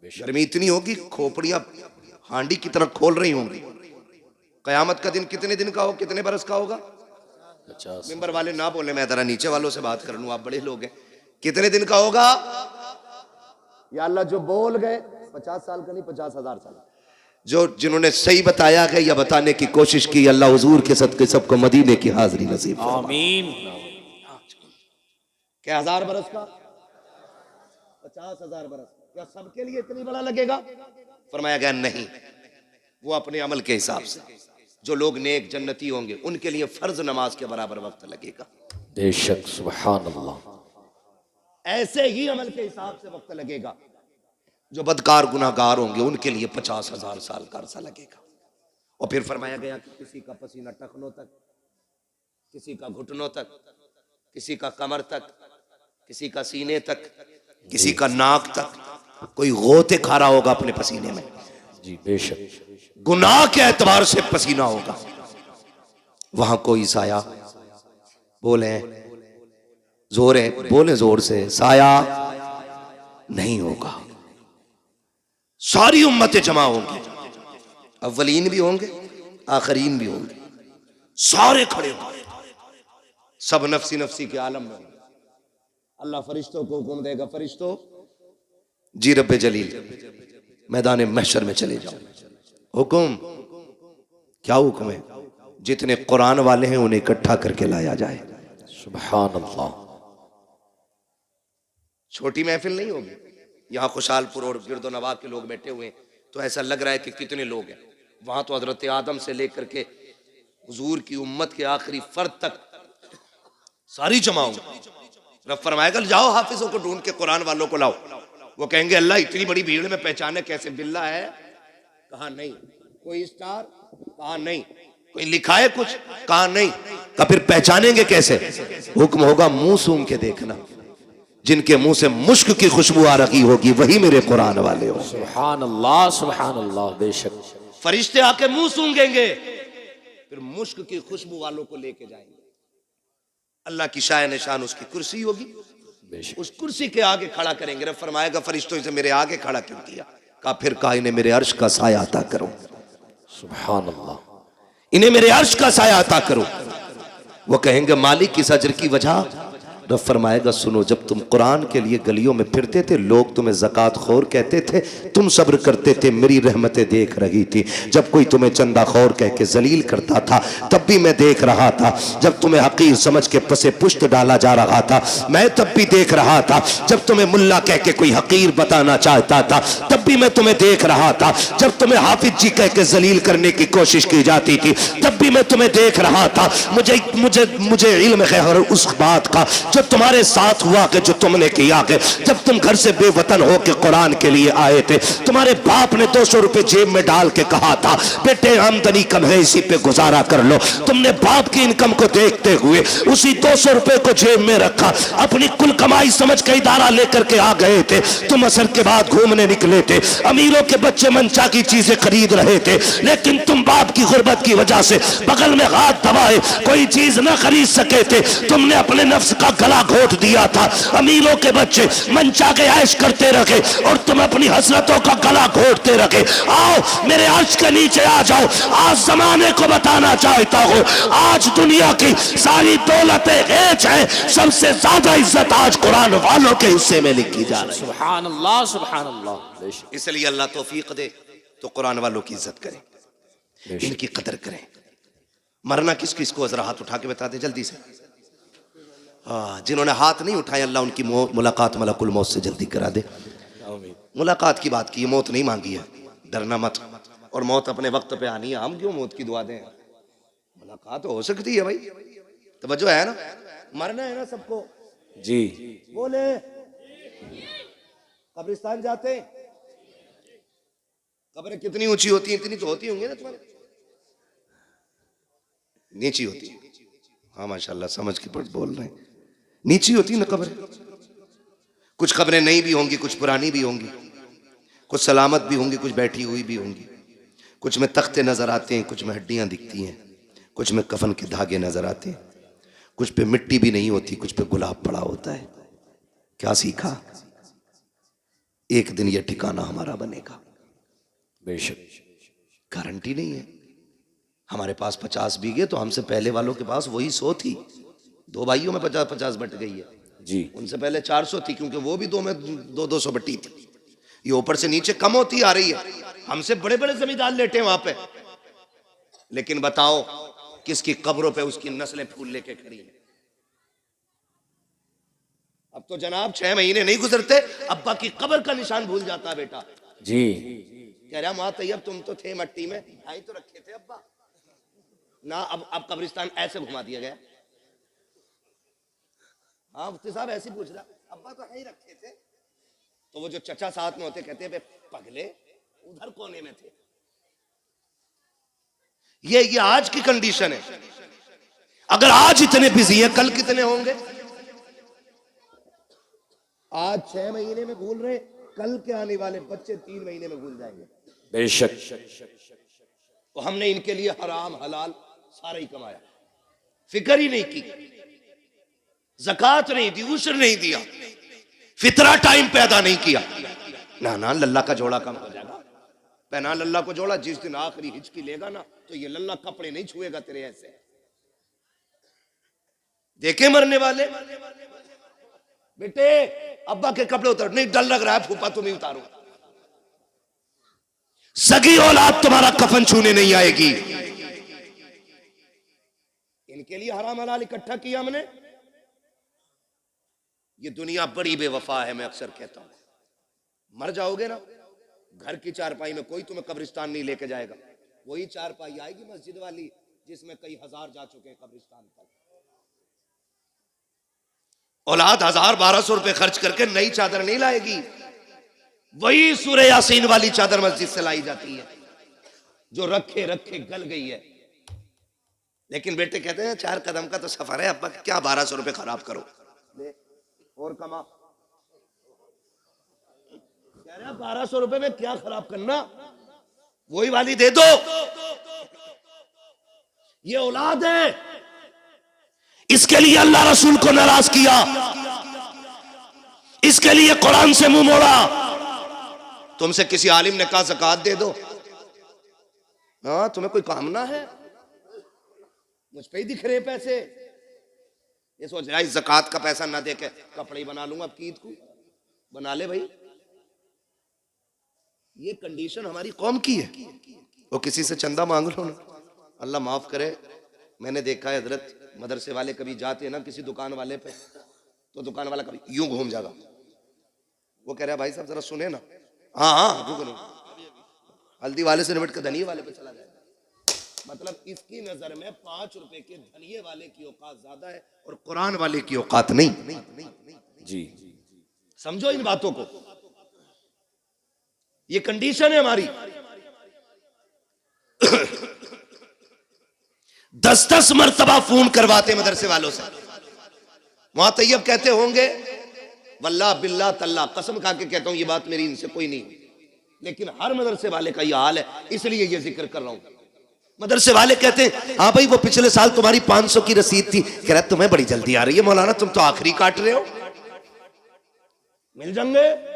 गर्मी इतनी होगी खोपड़ियां हांडी की तरह खोल रही होंगी। कयामत का दिन कितने दिन का हो, कितने बरस का होगा? 50। मेंबर वाले ना बोले, मैं जरा नीचे वालों से बात कर लूं, आप बड़े लोग हैं। कितने दिन का होगा? या अल्लाह जो बोल गए 50 साल का नहीं, 50,000 साल। जो जिन्होंने सही बताया है या बताने की कोशिश की, अल्लाह हुजूर के सदके सबको मदीने की हाजिरी नसीब फरमाए। आमीन। क्या 1000 बरस का? 50,000 बरस। क्या सबके लिए इतनी बड़ा लगेगा? फरमाया गया नहीं, वो अपने अमल के हिसाब से। जो लोग नेक जन्नती होंगे उनके लिए फर्ज नमाज के बराबर वक्त लगेगा। बेशक, सुभान अल्लाह। ऐसे ही अमल के हिसाब से वक्त लगेगा। जो बदकार गुनाहगार होंगे उनके लिए 50,000 साल का अरसा लगेगा। और फिर फरमाया गया कि किसी का पसीना टखनों तक, किसी का घुटनों तक, किसी का कमर तक, किसी का सीने तक, किसी का नाक तक। कोई गोते खा रहा होगा अपने पसीने में। जी बेशक। गुनाह के एतबार से पसीना होगा। वहां कोई साया, बोले जोर है, बोले जोर से, साया नहीं होगा। सारी उम्मतें जमा होंगी, अव्वलीन भी होंगे, आखरीन भी होंगे, सारे खड़े होंगे, सब नफसी नफसी के आलम में होंगे। अल्लाह फरिश्तों को हुक्म देगा, फरिश्तों जी रब्बे जलील मैदान महशर में चले जाओ। हुक्म, क्या हुक्म है? जितने कुरान वाले हैं उन्हें इकट्ठा करके लाया जाए। सुभान अल्लाह। छोटी महफिल नहीं होगी। यहाँ खुशालपुर और गिरदो नवा के लोग बैठे हुए हैं तो ऐसा लग रहा है कि कितने लोग हैं। वहां तो हजरत आदम से लेकर के हुजूर की उम्मत के आखिरी फर्द तक सारी जमा होंगी। रब फरमाएगा जाओ हाफिजों को ढूंढ के कुरान वालों को लाओ। वो कहेंगे अल्लाह इतनी बड़ी भीड़ में पहचाने कैसे? बिल्ला है? कहा नहीं। कोई स्टार? कहा नहीं। कोई लिखा है कुछ? कहा नहीं। का फिर पहचानेंगे कैसे? हुक्म होगा मुंह सूंघ के देखना। जिनके मुंह से मुश्क की खुशबू आ रही होगी वही मेरे कुरान वाले हो। सुभान अल्लाह, सुभान अल्लाह। बेशक। फरिश्ते आके मुंह सूंघेंगे, फिर मुश्क की खुशबू वालों को लेके जाएंगे। अल्लाह की शाय निशान उसकी कुर्सी होगी, उस कुर्सी के आगे खड़ा करेंगे। रब फरमाएगा फरिश्तों से मेरे आगे खड़ा क्यों किया? कहा फिर कहा इन्हें मेरे अर्श का साया अता करो। सुभान अल्लाह। इन्हें मेरे अर्श का साया अता करो। वो कहेंगे मालिक इस अजर की वजह? रब फरमाएगा सुनो, जब तुम कुरान के लिए गलियों में फिरते थे लोग तुम्हें ज़कात खोर कहते थे, तुम सब्र करते थे, मेरी रहमतें देख रही थी। जब कोई तुम्हें चंदा खोर कह के जलील करता था तब भी मैं देख रहा था। जब तुम्हें हकीर समझ के पसे पुश्त डाला जा रहा था मैं तब भी देख रहा था। जब तुम्हें मुल्ला कह के कोई हकीर बताना चाहता था तब भी मैं तुम्हें देख रहा था। जब तुम्हें हाफिज जी कह के जलील करने की कोशिश की जाती थी तब भी मैं तुम्हें देख रहा था। मुझे मुझे मुझे इल्म है उस बात का जो तुम्हारे साथ हुआ कि जो तुमने किया कि जब तुम घर से बेवतन हो के कुरान के लिए आए थे, तुम्हारे बाप ने 200 रुपए जेब में डाल के कहा था बेटे आमदनी कम है इसी पे गुजारा कर लो। तुमने बाप की इनकम को देखते हुए उसी 200 रुपए को जेब में रखा, अपनी कुल कमाई समझ के इदारा लेकर के आ गए थे। तुम असर के बाद घूमने निकले थे, अमीरों के बच्चे मनचा की चीजें खरीद रहे थे, लेकिन तुम बाप की गुर्बत की वजह से बगल में हाथ दबाए कोई चीज न खरीद सके थे। तुमने अपने नफ्स का गला घोट दिया था। अमीरों के बच्चे मनचा के ऐश करते रखे और तुम अपनी हसरतों का गला घोटते रखे। आओ मेरे अर्श के नीचे आ जाओ। आज जमाने को बताना चाहता हूं आज दुनिया की सारी दौलतें हेच है, सबसे ज्यादा इज्जत आज कुरान वालों के हिस्से में लिखी जा रही है। सुभान अल्लाह, सुभान अल्लाह। इसलिए अल्लाह तौफीक दे तो कुरान वालों की इज्जत करें, इनकी कदर करें। मरना किस किस को? जरा हाथ उठा के बता दे जल्दी से। जिन्होंने हाथ नहीं उठाए अल्लाह उनकी मुलाकात मलकुल मौत से जल्दी करा दे। मुलाकात की बात की, मौत नहीं मांगी है, डरना मत। और मौत अपने वक्त पे आनी है, हम क्यों मौत की दुआ दें? मुलाकात हो सकती है भाई, तवज्जो है ना? मरना है ना सबको जी। बोले कब्रिस्तान जाते, कब्रें कितनी ऊंची होती हैं? इतनी तो होती होंगी ना तुम्हारे? नीची होती है। हाँ माशाल्लाह समझ के बोल रहे हैं, नीची होती ना कब्रें। कुछ कब्रें नई भी होंगी, कुछ पुरानी भी होंगी, कुछ सलामत भी होंगी, कुछ बैठी हुई भी होंगी। कुछ में तख्ते नजर आते हैं, कुछ में हड्डियां दिखती हैं, कुछ में कफन के धागे नजर आते हैं, कुछ पे मिट्टी भी नहीं होती, कुछ पे गुलाब पड़ा होता है। क्या सीखा? एक दिन यह ठिकाना हमारा बनेगा। बेशक। गारंटी नहीं है। हमारे पास 50 बीघे तो हमसे पहले वालों के पास वही 100 थी। 2 भाइयों में 50-50 बट गई है जी। उनसे पहले 400 थी क्योंकि वो भी 2 में 200 बटी थी। ये ऊपर से नीचे कम होती आ रही है। हमसे बड़े बड़े जमींदार लेटे वहां पे, लेकिन बताओ किसकी कब्रों पे उसकी नस्लें फूल लेके खड़ी है। अब तो जनाब 6 महीने नहीं गुजरते अब्बा की कब्र का निशान भूल जाता बेटा जी। कह रहा माँ तैयब तुम तो थे मट्टी में, आई तो रखे थे अब्बा ना। अब कब्रिस्तान ऐसे घुमा दिया गया। हाँ मुफ्ती साहब ऐसे पूछ रहा, अब्बा तो है ही रखे थे। तो वो जो चचा साथ में होते कहते हैं पगले उधर कोने में थे। ये आज की कंडीशन है। अगर आज इतने बिजी हैं, कल कितने होंगे? आज 6 महीने में भूल रहे, कल के आने वाले बच्चे 3 महीने में भूल जाएंगे। बेशक। तो हमने इनके लिए हराम हलाल सारा ही कमाया, फिक्र ही नहीं की, ज़कात नहीं दी, उश्र नहीं दिया, फितरा टाइम पैदा नहीं किया। ना लल्ला का जोड़ा कम हो जाएगा। पहना लल्ला को जोड़ा, जिस दिन आखिरी हिचकी लेगा ना तो ये लल्ला कपड़े नहीं छुएगा तेरे ऐसे। देखे मरने वाले बेटे अब्बा के कपड़े उतार, नहीं डर लग रहा है फूफा तुम ही उतारो। सगी औलाद तुम्हारा कफन छूने नहीं आएगी। इनके लिए हराम हलाल इकट्ठा किया हमने। ये दुनिया बड़ी बेवफा है। मैं अक्सर कहता हूं, मर जाओगे ना, घर की चारपाई में कोई तुम्हें कब्रिस्तान नहीं लेके जाएगा। वही चारपाई आएगी मस्जिद वाली जिसमें कई हजार जा चुके हैं कब्रिस्तान तक। औलाद 1000-1200 रुपए खर्च करके नई चादर नहीं लाएगी। वही सूरह यासीन वाली चादर मस्जिद से लाई जाती है जो रखे रखे गल गई है। लेकिन बेटे कहते हैं 4 कदम का तो सफर है, अब्बा क्या 1200 रुपए खराब करो, ले और कमा। कह रहे 1200 रुपए में क्या खराब करना, वही वाली दे दो। ये औलाद है, इसके लिए अल्लाह रसूल को नाराज किया, इसके लिए कुरान से मुंह मोड़ा। तुमसे किसी आलिम ने कहा ज़कात दे दो, हाँ तुम्हें कोई काम ना है, मुझ पे ही दिख रहे पैसे। ये सोच रहा है ज़कात का पैसा ना दे के कपड़े ही बना लूंगा, अब की ईद को बना ले भाई। ये कंडीशन हमारी कौम की है। वो किसी से चंदा मांग लो ना, अल्लाह माफ करे। मैंने देखा है हजरत मदरसे वाले कभी जाते हैं ना किसी दुकान वाले पे, तो दुकान वाला कभी यूं घूम जाएगा। वो कह रहा है भाई साहब जरा सुने ना, हाँ रुको नहीं, हल्दी वाले से निपट के धनिये वाले पे चला जाएगा। मतलब इसकी नजर में 5 रुपए के धनिये वाले की औकात ज्यादा है और कुरान वाले की औकात नहीं। जी समझो इन बातों को, ये कंडीशन है हमारी। 10-10 मरतबा फोन करवाते मदरसे वालों से। वहां तैयब कहते होंगे वल्लाह बिल्लाह तल्ला, कसम खा के कहता हूं ये बात मेरी इनसे कोई नहीं, लेकिन हर मदरसे वाले का ये हाल है, इसलिए ये जिक्र कर रहा हूं। मदरसे वाले कहते हैं हाँ भाई वो पिछले साल तुम्हारी 500 की रसीद थी। कह रहा तुम्हें बड़ी जल्दी आ रही है मौलाना, तुम तो आखिरी काट रहे हो, मिल जाएंगे।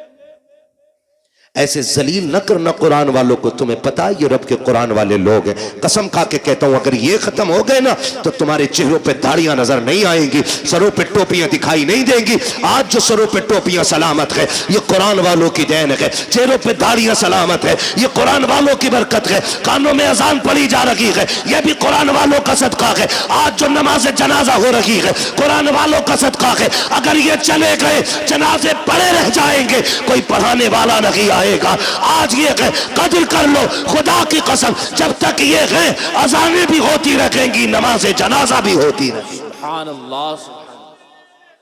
ऐसे जलील न करना कुरान वालों को। तुम्हें पता है ये रब के कुरान वाले लोग हैं। कसम खा के कहता हूं अगर ये खत्म हो गए ना तो तुम्हारे चेहरों पे दाढ़ियां नजर नहीं आएंगी, सरों पे टोपियां दिखाई नहीं देंगी। आज जो सरों पे टोपियां सलामत है ये कुरान वालों की देन है, चेहरों पे दाढ़ियां सलामत है ये कुरान वालों की बरकत है। कानों में अजान पड़ी जा रही है ये भी कुरान वालों का सदका है। आज जो नमाज जनाजा हो रही है कुरान वालों का सदका है। अगर ये चले गए जनाजे पड़े रह जाएंगे, कोई पढ़ाने वाला नहीं आएगा। आज ये कदर कर लो खुदा की कसम, जब तक ये है अजानें भी होती रहेंगी, नमाज जनाजा भी होती रहेगी। सुभान अल्लाह,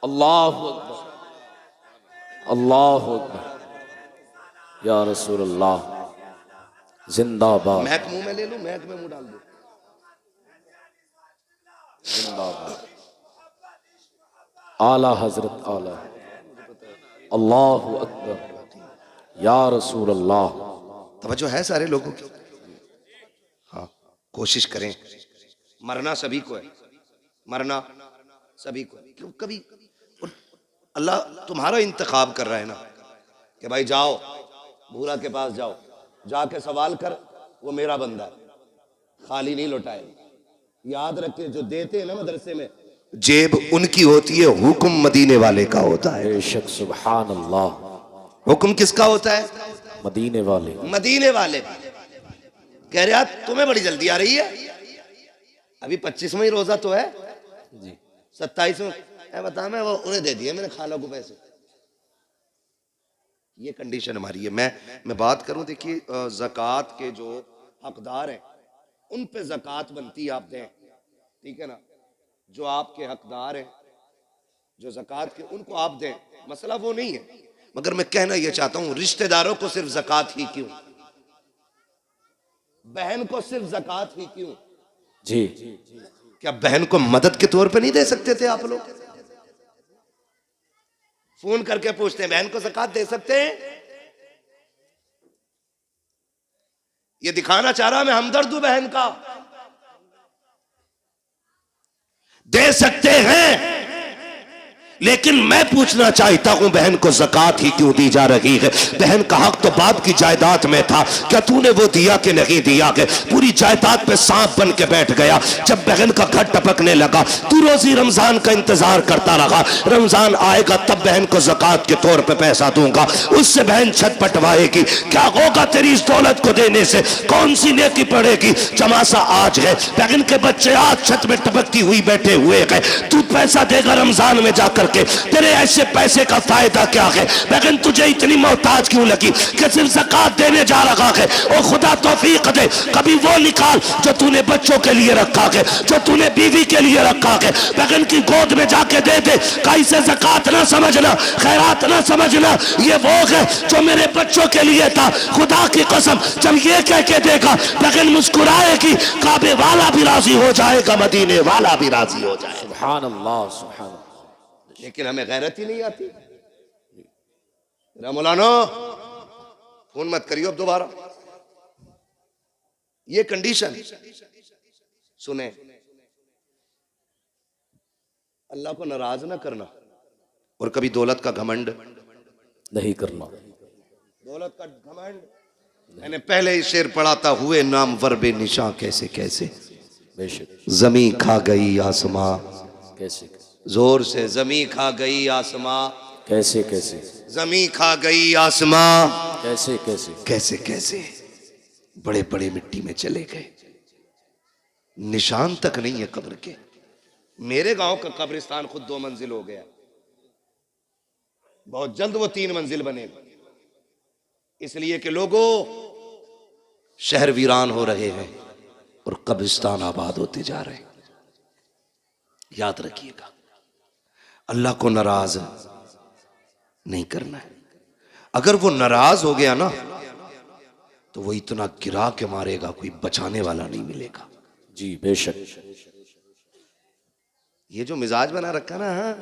अल्लाहु अकबर, अल्लाहु अकबर, या रसूल अल्लाह जिंदाबाद। महक मुंह में ले लो, महक में मुंह डाल दो, जिंदाबाद। आला हजरत आला, अल्लाहु अकबर, या रसूल अल्लाह। तवज्जो है सारे लोगों की। हाँ कोशिश करें, मरना सभी को है, मरना सभी को है। क्यों कभी अल्लाह तुम्हारा इंतखाब कर रहा है ना कि भाई जाओ बूढ़ा के पास जाओ, जाके सवाल कर, वो मेरा बंदा है, खाली नहीं लौटाएगा। याद रखे जो देते हैं ना मदरसे में, जेब उनकी होती है, हुक्म मदीने वाले का होता है। बेशक सुभान अल्लाह। हुक्म किसका होता है? मदीने वाले, मदीने वाले। कह रहे यार तुम्हें बड़ी जल्दी आ रही है, अभी 25वां ही रोजा तो है जी, 27वां बता, मैं वो उन्हें दे दिए मैंने खाला को पैसे। ये कंडीशन हमारी है। मैं बात करूं, देखिए ज़कात के जो हकदार हैं उन पे ज़कात बनती है, आप दें, ठीक है ना। जो आपके हकदार हैं जो ज़कात के, उनको आप दें, मसला वो नहीं है। मगर मैं कहना यह चाहता हूं रिश्तेदारों को सिर्फ ज़कात ही क्यों, बहन को सिर्फ ज़कात ही क्यों, जी क्या बहन को मदद के तौर पे नहीं दे सकते थे आप लोग? फोन करके पूछते हैं बहन को ज़कात दे सकते हैं? ये दिखाना चाह रहा मैं हमदर्द हूं बहन का। दे सकते हैं, लेकिन मैं पूछना चाहता हूं बहन को ज़कात ही क्यों दी जा रही है? बहन का हक तो बाप की जायदाद में था, क्या तूने वो दिया कि नहीं दिया? के पूरी जायदाद पे सांप बन के बैठ गया। जब बहन का घर टपकने लगा तू रोजी रमजान का इंतजार करता रहा, रमजान आएगा तब बहन को ज़कात के तौर पे पैसा दूंगा, उससे बहन छत पटवाएगी। क्या होगा तेरी इस दौलत को देने से? कौन सी नेकी पड़ेगी? चमासा आज है, बहन के बच्चे आज छत में टपकती हुई बैठे हुए हैं, तू पैसा देगा रमजान में जाकर के? तेरे ऐसे पैसे का फायदा क्या है? लेकिन तुझे इतनी मोहताज क्यों लगी कि सिर्फ ज़कात देने जा रहा है? और खुदा तौफीक दे कभी वो निकाल जो तूने बच्चों के लिए रखा है, जो तूने बीवी के लिए रखा है, लेकिन की गोद में जाके दे दे। कैसे ज़कात ना समझना, खैरात ना समझना, ये वो है जो मेरे बच्चों के लिए था। खुदा की कसम जब ये कह के देगा लेकिन मुस्कुराएगी, काबे वाला भी राजी हो जाएगा, मदीने वाला भी राजी हो जाएगा। सुभान अल्लाह, सुभान अल्लाह। लेकिन हमें गैरत ही नहीं आती। मौलाना फोन मत करियो अब दोबारा। ये कंडीशन सुने, अल्लाह को नाराज ना करना और कभी दौलत का घमंड नहीं करना। दौलत का घमंड मैंने पहले ही शेर पढ़ा था, हुए नाम वर्बे निशा कैसे कैसे, बेशक जमी खा गई आसमां, कैसे जोर से जमी खा गई आसमां, कैसे कैसे, जमी खा गई आसमां, कैसे कैसे, कैसे कैसे, बड़े बड़े मिट्टी में चले गए, निशान तक नहीं है कब्र के। मेरे गांव का कब्रिस्तान खुद 2 मंजिल हो गया, बहुत जल्द वो 3 मंजिल बनेगा, इसलिए कि लोगों शहर वीरान हो रहे हैं और कब्रिस्तान आबाद होते जा रहे हैं। याद रखिएगा, अल्लाह को नाराज नहीं करना है। अगर वो नाराज हो गया ना तो वो इतना गिरा के मारेगा, कोई बचाने वाला नहीं मिलेगा। जी बेशक। ये जो मिजाज बना रखा ना, हाँ,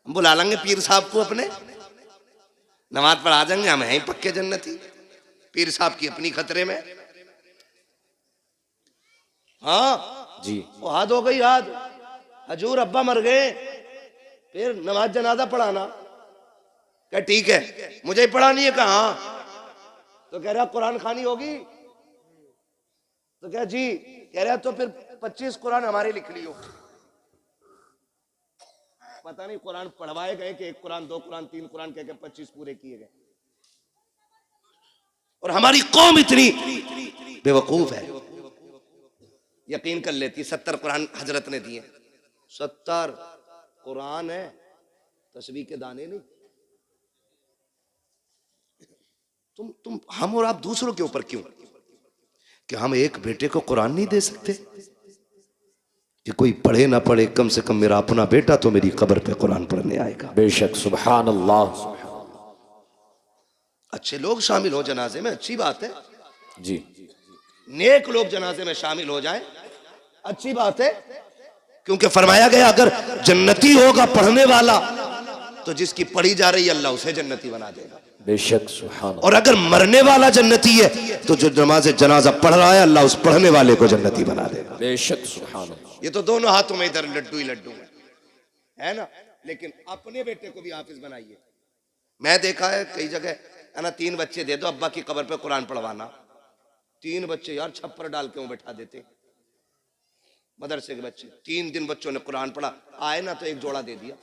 हम बुला लेंगे पीर साहब को अपने, नमाज पढ़ा देंगे, हम हैं पक्के जन्नती। पीर साहब की अपनी खतरे में। हाँ जी, वो हाथ हो गई, याद हजूर अब्बा मर गए, फिर नमाज जनाजा पढ़ाना। क्या ठीक है, मुझे ही पढ़ानी है? कहा तो कह रहा कुरान खानी होगी, तो क्या जी कह रहा तो फिर 25 कुरान हमारे लिख लियो। पता नहीं कुरान पढ़वाए गए कि 1 कुरान 2 कुरान 3 कुरान कह के 25 पूरे किए गए। और हमारी कौम इतनी बेवकूफ है, यकीन कर लेती 70 कुरान हजरत ने दिए। 70 कुरान है, तस्बीह के दाने नहीं। तुम हम और आप दूसरों के ऊपर क्यों? कि हम एक बेटे को कुरान नहीं दे सकते? कि कोई पढ़े ना पढ़े, कम से कम मेरा अपना बेटा तो मेरी कब्र पे कुरान पढ़ने आएगा। बेशक, सुभान अल्लाह। अच्छे लोग शामिल हो जनाजे में, अच्छी बात है जी। नेक लोग जनाजे में शामिल हो जाएं, अच्छी बात है, क्योंकि फरमाया गया अगर जन्नती होगा पढ़ने वाला तो जिसकी पढ़ी जा रही है अल्लाह उसे जन्नती बना देगा। बेशक, सुभान। और अगर मरने वाला जन्नती है तो जो नमाज जनाजा पढ़ रहा है अल्लाह उस पढ़ने वाले को जन्नती बना देगा। बेशक, सुभान। ये तो दोनों हाथों में इधर लड्डू ही लड्डू है ना। लेकिन अपने बेटे को भी हाफिज बनाइए। मैं देखा है कई जगह है ना, 3 बच्चे दे दो अब्बा की कब्र पे कुरान पढ़वाना। 3 बच्चे यार छप्पर डाल के वो बैठा देते, मदरसे के बच्चे। 3 दिन बच्चों ने कुरान पढ़ा, आए ना तो 1 जोड़ा दे दिया।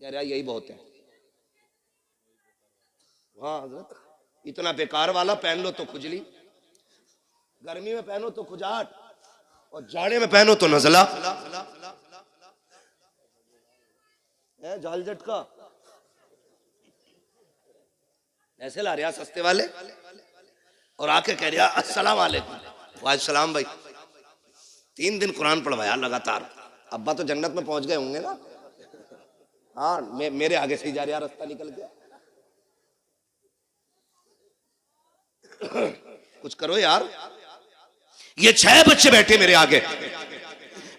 यार यही बहुत है। हाँ हजरत, इतना बेकार वाला पहन लो तो खुजली, गर्मी में पहनो तो खुजाट, और जाड़े में पहनो तो नजला। जाल झटका ऐसे ला रहा सस्ते वाले, और आके कह रहा अस्सलाम वालेकुम। वालेकुम भाई। 3 दिन कुरान पढ़वाया लगातार। अब्बा तो जन्नत में पहुंच गए होंगे ना। हाँ, मेरे आगे से ही जा रहा रास्ता निकल गया। कुछ करो यार। ये 6 बच्चे बैठे मेरे आगे,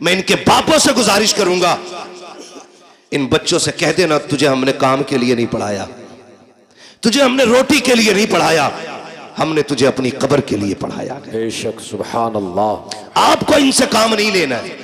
मैं इनके बापों से गुजारिश करूंगा, इन बच्चों से कह देना तुझे हमने काम के लिए नहीं पढ़ाया, तुझे हमने रोटी के लिए नहीं पढ़ाया, हमने तुझे अपनी कब्र के लिए पढ़ाया। बेशक, सुभान अल्लाह। आपको इनसे काम नहीं लेना है,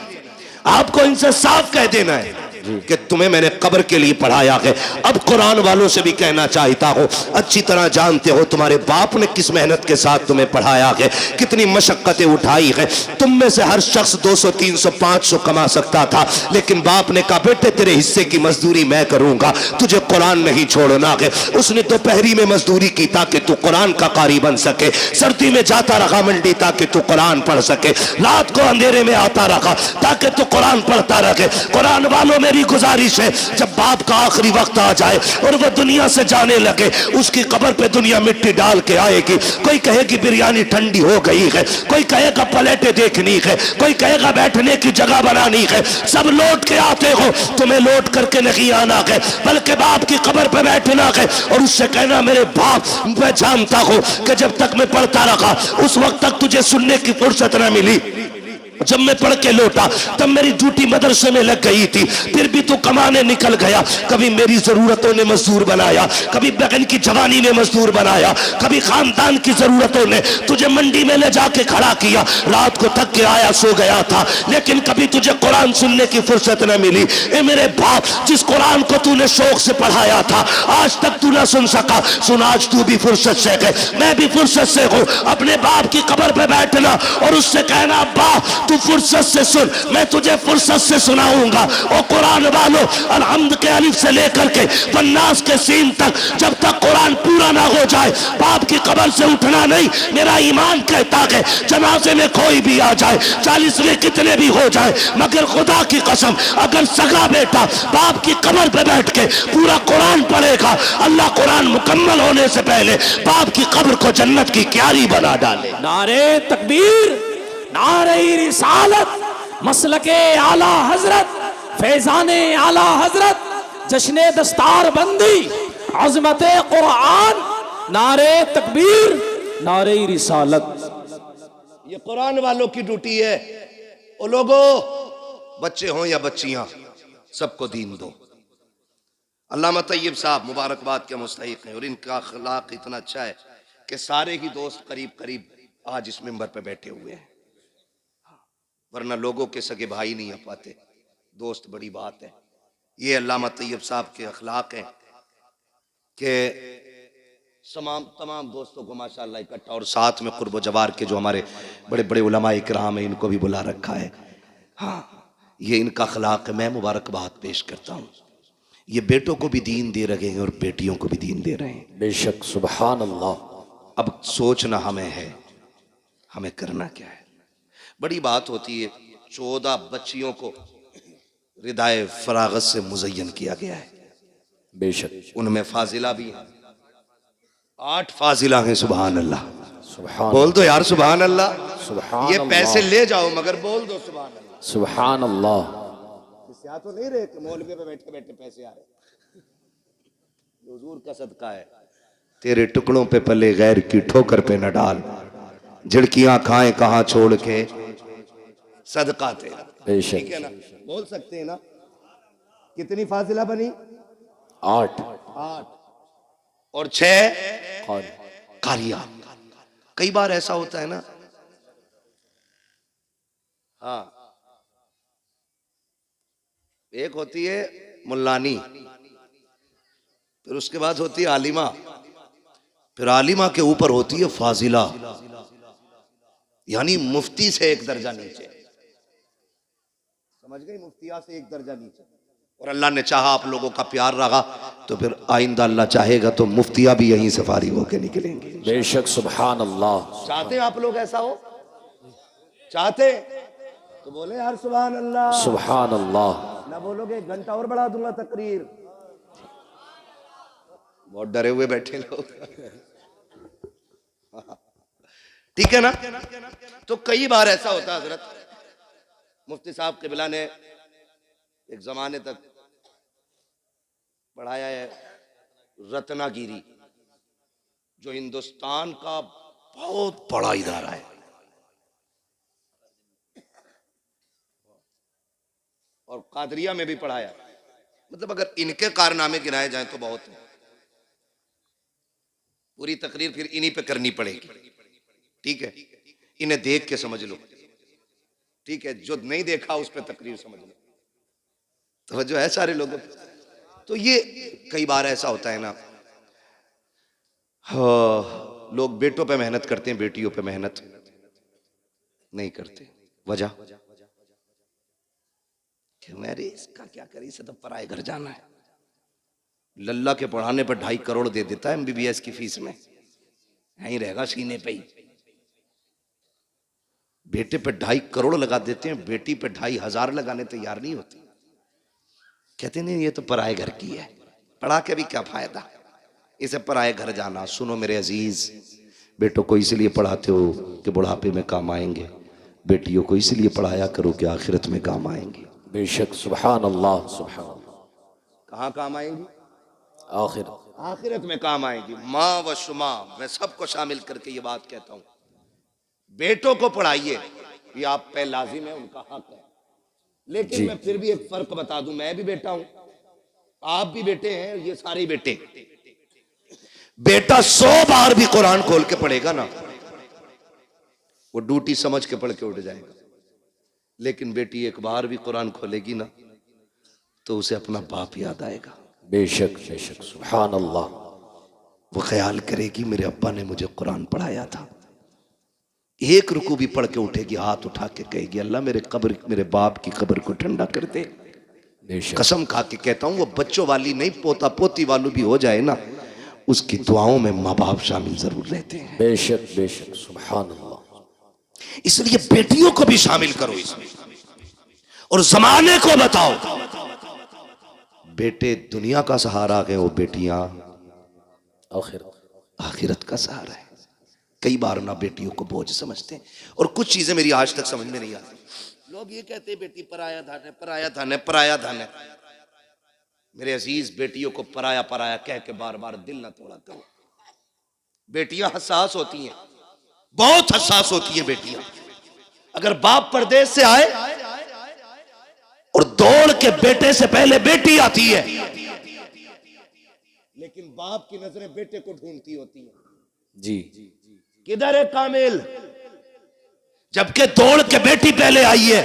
आपको इनसे साफ कह देना है कि तुम्हें मैंने कब्र के लिए पढ़ाया है। अब कुरान वालों से भी कहना चाहता हो, अच्छी तरह जानते हो तुम्हारे बाप ने किस मेहनत के साथ तुम्हें पढ़ाया है, कितनी मशक्कतें उठाई है। तुम में से हर शख्स 200, 300, 500 कमा सकता था, लेकिन बाप ने कहा बेटे तेरे हिस्से की मजदूरी मैं करूंगा, तुझे कुरान नहीं छोड़ना है। उसने दोपहरी में मजदूरी की ताकि तू कुरान का कारी बन सके, सर्दी में जाता रहा मंडी ताकि तू कुरान पढ़ सके, रात को अंधेरे में आता रहा ताकि तू कुरान पढ़ता रहे। कुरान वालों मेरी गुजारिश है, जब बाप का आखिरी वक्त आ जाए और वह दुनिया से जाने लगे, उसकी कब्र पे दुनिया मिट्टी डाल के आएगी। कोई कहेगी बिरयानी ठंडी हो गई है, कोई कहेगा प्लेटें देखनी है, कोई कहेगा बैठने की जगह बनानी है। सब लौट के आते हो, तुम्हें लौट करके नहीं आना है, बल्कि बाप की कब्र पे बैठना है और उससे कहना मेरे बाप, मैं जानता हूं कि जब तक मैं पढ़ता रहा उस वक्त तक तुझे सुनने की फुर्सत न मिली, जब मैं पढ़ के लौटा तब मेरी ड्यूटी मदरसे में लग गई थी, फिर भी तू कमाने निकल गया। कभी मेरी जरूरतों ने मजदूर बनाया, कभी बहन की जवानी ने मजदूर बनाया, कभी खानदान की जरूरतों ने तुझे मंडी में ले जाके खड़ा किया। रात को थक के आया, सो गया था, लेकिन कभी तुझे कुरान सुनने की फुर्सत न मिली। ए मेरे बाप, जिस कुरान को तूने शौक से पढ़ाया था आज तक तू न सुन सका, सुन आज तू भी फुर्सत से है, मैं भी फुर्सत से हूँ। अपने बाप की कब्र पे बैठना और उससे कहना अब्बा तू फुर्सत से सुन, मैं तुझे फुर्सत से सुनाऊंगा। और कुरान वालों, अलहम्द के अलिफ से लेकर के वन्नास के सीन तक, जब तक कुरान पूरा ना हो जाए बाप की कब्र से उठना नहीं। मेरा ईमान कहता है जनाजे में कोई भी आ जाए, 40 में कितने भी हो जाए, मगर खुदा की कसम अगर सगा बेटा बाप की कब्र पे बैठ के पूरा कुरान पढ़ेगा, अल्लाह कुरान मुकम्मल होने से पहले बाप की कब्र को जन्नत की क्यारी बना डाले। नारे तकबीर, नारे रिसालत, मसलके आला हजरत, फैजाने आला हजरत, जश्ने दस्तार बंदी, अजमत कुरान, नारे तकबीर, नारे रिसालत। ये कुरान वालों की ड्यूटी है। ओ लोगों, बच्चे हों या बच्चियां, सबको दीन दो। अल्लामा तैयब साहब मुबारकबाद के मुस्तहिक हैं और इनका अखलाक इतना अच्छा है कि सारे ही दोस्त करीब करीब आज इस मिंबर पे बैठे हुए हैं, वरना लोगों के सगे भाई नहीं आ पाते, दोस्त बड़ी बात है। ये अल्लामा तैयब साहब के अखलाक हैं कि तमाम दोस्तों को माशाअल्लाह इकट्ठा, और साथ में कुर्ब जवार के जो हमारे बड़े बड़े उलमा इकराम हैं इनको भी बुला रखा है। हाँ, ये इनका अखलाक है। मैं मुबारकबाद पेश करता हूँ। ये बेटों को भी दीन दे रहे हैं और बेटियों को भी दीन दे रहे हैं। बेशक, सुभान अल्लाह। अब सोचना हमें है, हमें करना क्या है। बड़ी बात होती है, 14 बच्चियों को रिदाए फरागत से मुज़य्यन किया गया है। बेशक, उनमें फाजिला भी हैं, 8 फाजिला हैं। सुभान अल्लाह, सुभान, बोल दो यार सुभान अल्लाह। सुभान ये अल्लाह, पैसे ले जाओ मगर बोल दो सुभान अल्लाह। सुभान अल्लाह। तो नहीं रहे कि मौलवी पे बैठे बैठे पैसे आ रहे, हुजूर का सदका है। तेरे टुकड़ों पे पले गैर की ठोकर पे न डाल, झिड़कियां खाएं कहां छोड़ के सदका तेरा। ठीक है ना, बोल सकते हैं ना। कितनी फाजिला बनी? 8 और 6 कारिया। कई बार ऐसा होता है ना, हाँ, एक होती है मुल्लानी, फिर उसके बाद होती है आलिमा, फिर आलिमा के ऊपर होती है फाजिला, यानी मुफ्ती से एक दर्जा नीचे। समझ गई? मुफ्तिया से एक दर्जा नीचे। और अल्लाह ने चाहा आप लोगों का प्यार रहा तो फिर आइंदा अल्लाह चाहेगा तो मुफ्तिया भी यहीं से फारिग होकर निकलेंगे। बेशक, सुभान अल्लाह। चाहते हैं आप लोग ऐसा हो? चाहते तो बोले यार सुभान अल्लाह। सुभान अल्लाह। ना बोलोगे 1 घंटा और बढ़ा दूंगा तकरीर। बहुत डरे हुए बैठे लोग। ठीक है ना। तो कई बार ऐसा होता है हजरत, मुफ्ती साहब क़िबला ने एक जमाने तक पढ़ाया है रत्नागिरी, जो हिंदुस्तान का बहुत बड़ा इदारा है। कादरिया में भी पढ़ाया। मतलब अगर इनके कारनामे गिनाए जाएं तो बहुत है। पूरी तकरीर फिर इन्हीं पे करनी पड़ेगी, ठीक है। इन्हें देख के समझ लो, ठीक है। जो नहीं देखा उस पे तकरीर समझ लो। तो जो है सारे लोगों, तो ये कई बार ऐसा होता है ना, हाँ, लोग बेटों पे मेहनत करते हैं, बेटियों पे मेहनत नहीं करते। वजह कि मेरे इसका क्या करी, इसे तो पराए घर जाना है। लल्ला के पढ़ाने पर 2.5 करोड़ दे देता है MBBS की फीस में, यहीं रहेगा सीने पे ही। बेटे पे 2.5 करोड़ लगा देते हैं, बेटी पे 2,500 लगाने तैयार नहीं होती। कहते नहीं ये तो पराए घर की है, पढ़ा के भी क्या फायदा, इसे पराए घर जाना। सुनो मेरे अजीज, बेटों को इसलिए पढ़ाते हो कि बुढ़ापे में काम आएंगे, बेटियों को इसलिए पढ़ाया करो कि आखिरत में काम आएंगे। बेशक, सुभान अल्लाह, सुभान अल्लाह। कहाँ काम आएंगी? आखिरत में काम आएंगी। माँ व शुमा, मैं सबको शामिल करके ये बात कहता हूँ, बेटों को पढ़ाइए, ये आप पे लाजिम है, उनका हक है। लेकिन मैं फिर भी एक फर्क बता दूं, मैं भी बेटा हूं, आप भी बेटे हैं, ये सारे बेटे। बेटा 100 बार भी कुरान खोल के पढ़ेगा ना, वो ड्यूटी समझ के पढ़ के उठ जाएगा। लेकिन बेटी एक बार भी कुरान खोलेगी ना तो उसे अपना बाप याद आएगा। बेशक बेशक, सुभान अल्लाह। वो ख्याल करेगी मेरे अब्बा ने मुझे कुरान पढ़ाया था। एक रुकू भी पढ़ के उठेगी, हाथ उठा के कहेगी अल्लाह मेरे बाप की कब्र को ठंडा कर दे। कसम खा के कहता हूं, वो बच्चों वाली नहीं, पोता पोती वाली भी हो जाए ना, उसकी दुआओं में माँ बाप शामिल जरूर रहते हैं। बेशक बेशक, सुभान अल्लाह। इसलिए बेटियों को भी शामिल करो इसमें, और जमाने को बताओ बेटे दुनिया का सहारा है, वो बेटियां आखिरत का सहारा है। कई बार ना बेटियों को बोझ समझते हैं, और कुछ चीजें मेरी आज तक समझ में नहीं आती। लोग ये कहते हैं बेटी पराया धन है, पराया धन है, पराया धन है। मेरे अजीज, बेटियों को पराया पराया कह के बार बार दिल ना तोड़ा करो। बेटियां हसास होती हैं, बहुत हसास होती हैं बेटियां। अगर बाप परदेश से आए और दौड़ के बेटे से पहले बेटी आती है, लेकिन बाप की नजरें बेटे को ढूंढती होती हैं। जी, किधर है कामिल, जबकि दौड़ के बेटी पहले आई है।